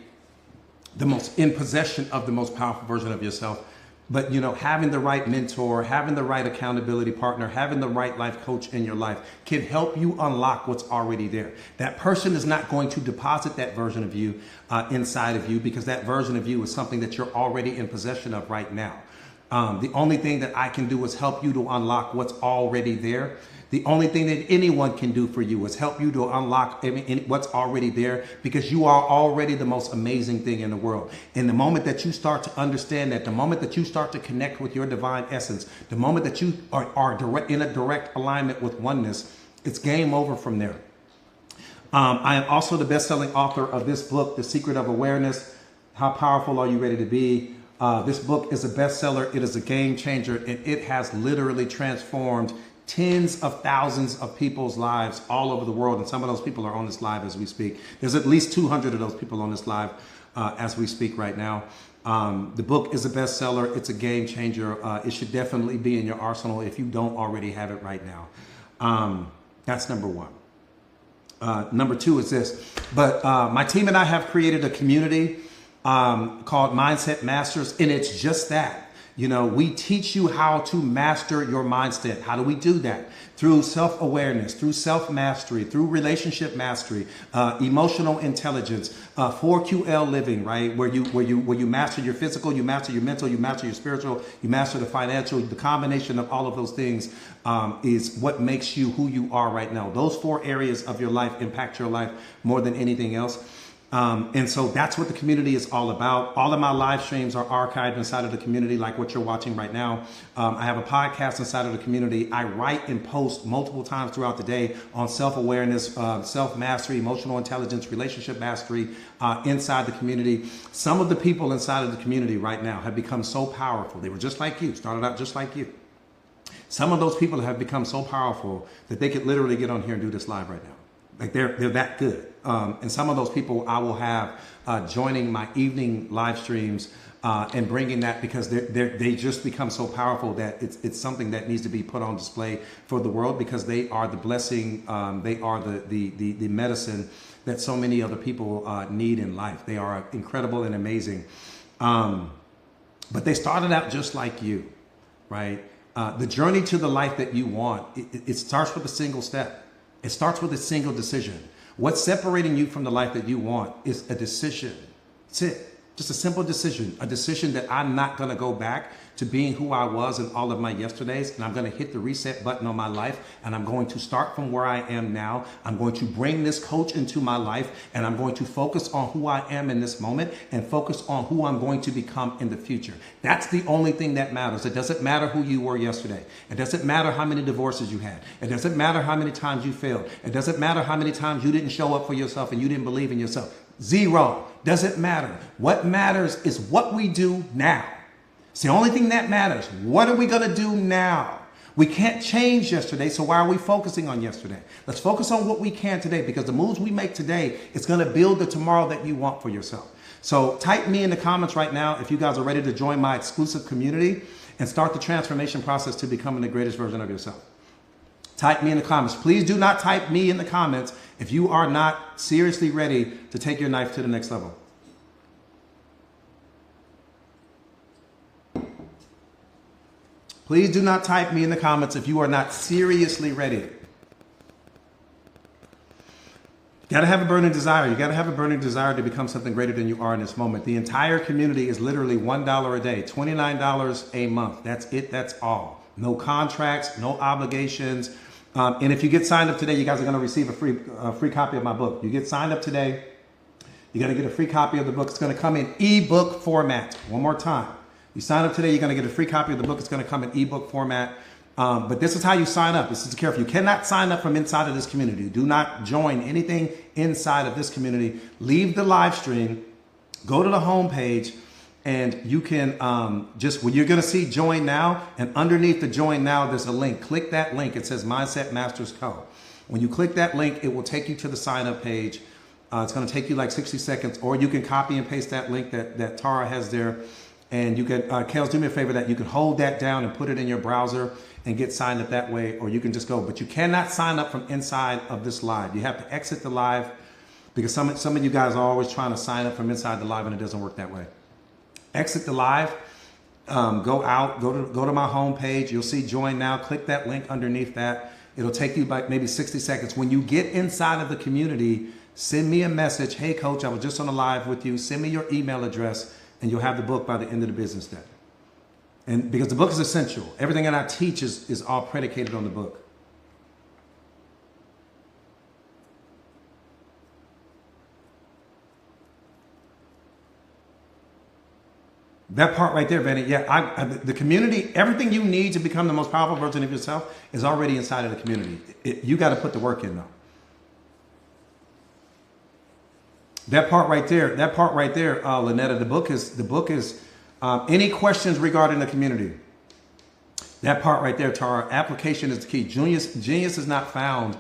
the most in possession of the most powerful version of yourself. But, having the right mentor, having the right accountability partner, having the right life coach in your life can help you unlock what's already there. That person is not going to deposit that version of you inside of you, because that version of you is something that you're already in possession of right now. The only thing that I can do is help you to unlock what's already there. The only thing that anyone can do for you is help you to unlock what's already there, because you are already the most amazing thing in the world. And the moment that you start to understand that, the moment that you start to connect with your divine essence, the moment that you are in a direct alignment with oneness, it's game over from there. I am also the best-selling author of this book, The Secret of Awareness. How powerful are you ready to be? This book is a bestseller. It is a game changer, and it has literally transformed tens of thousands of people's lives all over the world. And some of those people are on this live as we speak. There's at least 200 of those people on this live as we speak right now. The book is a bestseller. It's a game changer. It should definitely be in your arsenal if you don't already have it right now. That's number one. Number two is this. But my team and I have created a community called Mindset Masters, and it's just that. We teach you how to master your mindset. How do we do that? Through self-awareness, through self-mastery, through relationship mastery, emotional intelligence, 4QL living, right? Where you master your physical, you master your mental, you master your spiritual, you master the financial. The combination of all of those things is what makes you who you are right now. Those 4 areas of your life impact your life more than anything else. And so that's what the community is all about. All of my live streams are archived inside of the community, like what you're watching right now. I have a podcast inside of the community. I write and post multiple times throughout the day on self-awareness, self-mastery, emotional intelligence, relationship mastery inside the community. Some of the people inside of the community right now have become so powerful. They were just like you, started out just like you. Some of those people have become so powerful that they could literally get on here and do this live right now. Like they're that good. And some of those people I will have joining my evening live streams and bringing that, because they just become so powerful that it's something that needs to be put on display for the world, because they are the blessing, they are the medicine that so many other people need in life. They are incredible and amazing. But they started out just like you, right? The journey to the life that you want, it starts with a single step. It starts with a single decision. What's separating you from the life that you want is a decision. That's it. Just a simple decision. A decision that I'm not going to go back to being who I was in all of my yesterdays, and I'm going to hit the reset button on my life, and I'm going to start from where I am now. I'm going to bring this coach into my life, and I'm going to focus on who I am in this moment and focus on who I'm going to become in the future. That's the only thing that matters. It doesn't matter who you were yesterday. It doesn't matter how many divorces you had. It doesn't matter how many times you failed. It doesn't matter how many times you didn't show up for yourself and you didn't believe in yourself. Zero. Doesn't matter. What matters is what we do now. It's the only thing that matters. What are we going to do now? We can't change yesterday, so why are we focusing on yesterday? Let's focus on what we can today, because the moves we make today is going to build the tomorrow that you want for yourself. So type me in the comments right now if you guys are ready to join my exclusive community and start the transformation process to becoming the greatest version of yourself. Type me in the comments. Please do not type me in the comments if you are not seriously ready to take your life to the next level. Please do not type me in the comments if you are not seriously ready. You got to have a burning desire. You got to have a burning desire to become something greater than you are in this moment. The entire community is literally $1 a day, $29 a month. That's it. That's all. No contracts, no obligations. And if you get signed up today, you guys are going to receive a free copy of my book. You get signed up today, you're going to get a free copy of the book. It's going to come in ebook format. One more time. You sign up today, you're going to get a free copy of the book. It's going to come in ebook format. But this is how you sign up. This is careful. You cannot sign up from inside of this community. Do not join anything inside of this community. Leave the live stream. Go to the home page. And you can you're going to see join now, and underneath the join now, there's a link. Click that link. It says Mindset Masters Co. When you click that link, it will take you to the sign up page. It's going to take you like 60 seconds, or you can copy and paste that link that Tara has there. And you can, Kels, do me a favor that you can hold that down and put it in your browser. and get signed up that way, or you can just go. But you cannot sign up from inside of this live. You have to exit the live, because some of you guys are always trying to sign up from inside the live, and it doesn't work that way. Exit the live, go out, go to my home page. You'll see join now. Click that link underneath that. It'll take you like maybe 60 seconds. When you get inside of the community, send me a message. Hey, coach, I was just on a live with you. Send me your email address, and you'll have the book by the end of the business day. And because the book is essential. Everything that I teach is all predicated on the book. That part right there, Vanny. Yeah, the community, everything you need to become the most powerful version of yourself is already inside of the community. You got to put the work in, though. That part right there, Lynetta, the book is any questions regarding the community. That part right there, Tara, application is the key. Genius is not found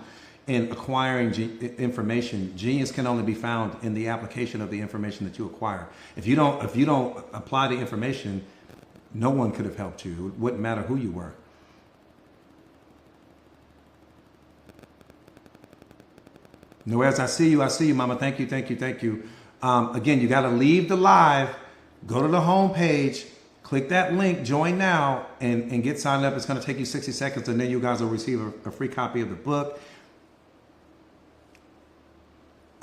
in acquiring information. Genius can only be found in the application of the information that you acquire. If you don't apply the information, no one could have helped you. It wouldn't matter who you were. Noaz, I see you, Mama. Thank you. Again, you got to leave the live, go to the home page, click that link, join now, and get signed up. It's going to take you 60 seconds, and then you guys will receive a free copy of the book.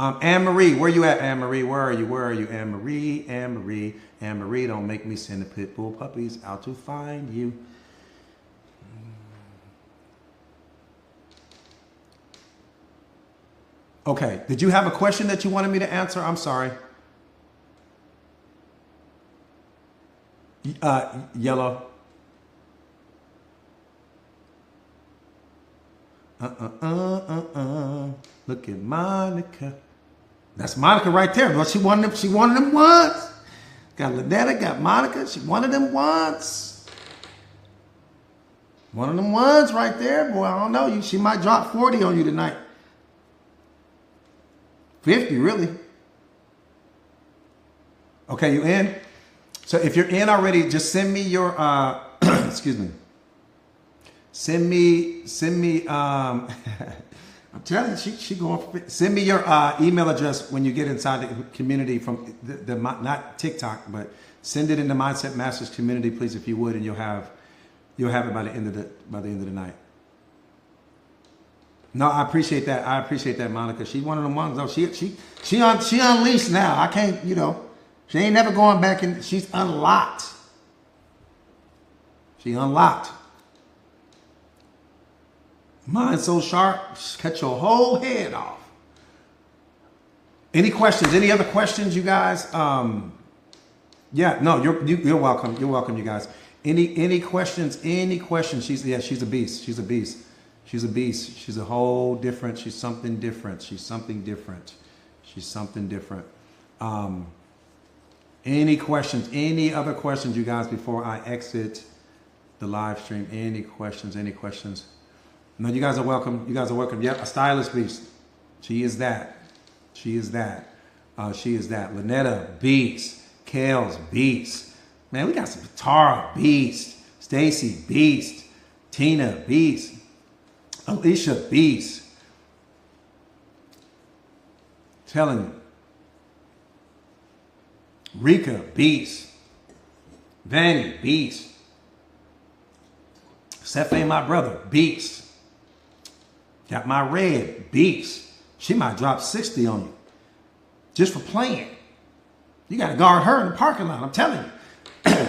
Anne-Marie, where you at, Anne-Marie? Where are you, Anne-Marie? Anne-Marie, don't make me send the pit bull puppies out to find you. Okay, did you have a question that you wanted me to answer? I'm sorry. Yellow. Look at Monica. That's Monica right there. Well, she wanted them once. Got Lynetta, got Monica. She wanted them once. One of them ones right there, boy. I don't know. She might drop 40 on you tonight. 50, really. Okay, you in? So if you're in already, just send me your excuse me. Send me I'm telling you, she going for, send me your email address when you get inside the community from the not TikTok, but send it in the Mindset Masters community, please, if you would, and you'll have it by the end of the night. No, I appreciate that, Monica. She's one of them ones. No, she unleashed now. I can't, she ain't never going back, and she's unlocked. She unlocked. Mind so sharp, cut your whole head off. Any questions? Any other questions, you guys? Yeah, no, you're welcome. You're welcome, you guys. Any questions? Any questions? She's a beast. She's a beast. She's a beast. She's a whole different. She's something different. She's something different. She's something different. Any questions? Any other questions, you guys, before I exit the live stream? Any questions? Any questions? No, you guys are welcome. You guys are welcome. Yep, a stylist beast. She is that. She is that. She is that. Lynetta, beast. Kales, beast. Man, we got some Tara, beast. Stacy, beast. Tina, beast. Alicia, beast. Telling you. Rika, beast. Vanny, beast. Sefe, my brother, beast. Got my red, beast. She might drop 60 on you just for playing. You got to guard her in the parking lot, I'm telling you.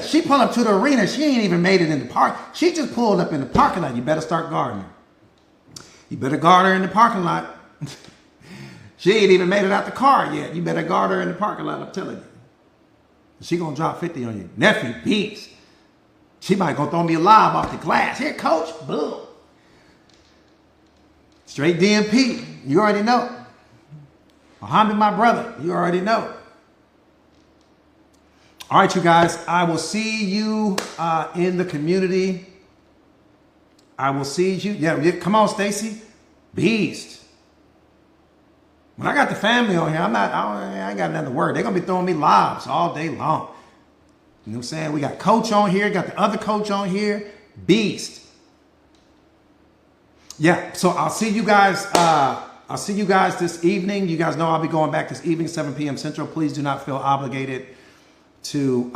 She pulled up to the arena. She ain't even made it in the park. She just pulled up in the parking lot. You better start guarding her. You better guard her in the parking lot. She ain't even made it out the car yet. You better guard her in the parking lot, I'm telling you. She going to drop 50 on you. Nephew, beast. She might go throw me a lob off the glass. Here, coach. Boom. Straight DMP. You already know. Muhammad, my brother. You already know. All right, you guys. I will see you in the community. I will see you. Yeah, come on, Stacy. Beast. When I got the family on here, I ain't got nothing to worry. They're going to be throwing me lobs all day long. You know what I'm saying? We got coach on here. Got the other coach on here. Beast. Yeah, so I'll see you guys. I'll see you guys this evening. You guys know I'll be going back this evening, 7 p.m. Central. Please do not feel obligated to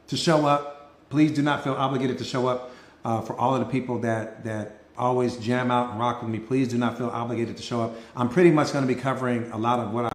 show up. Please do not feel obligated to show up for all of the people that always jam out and rock with me. Please do not feel obligated to show up. I'm pretty much going to be covering a lot of what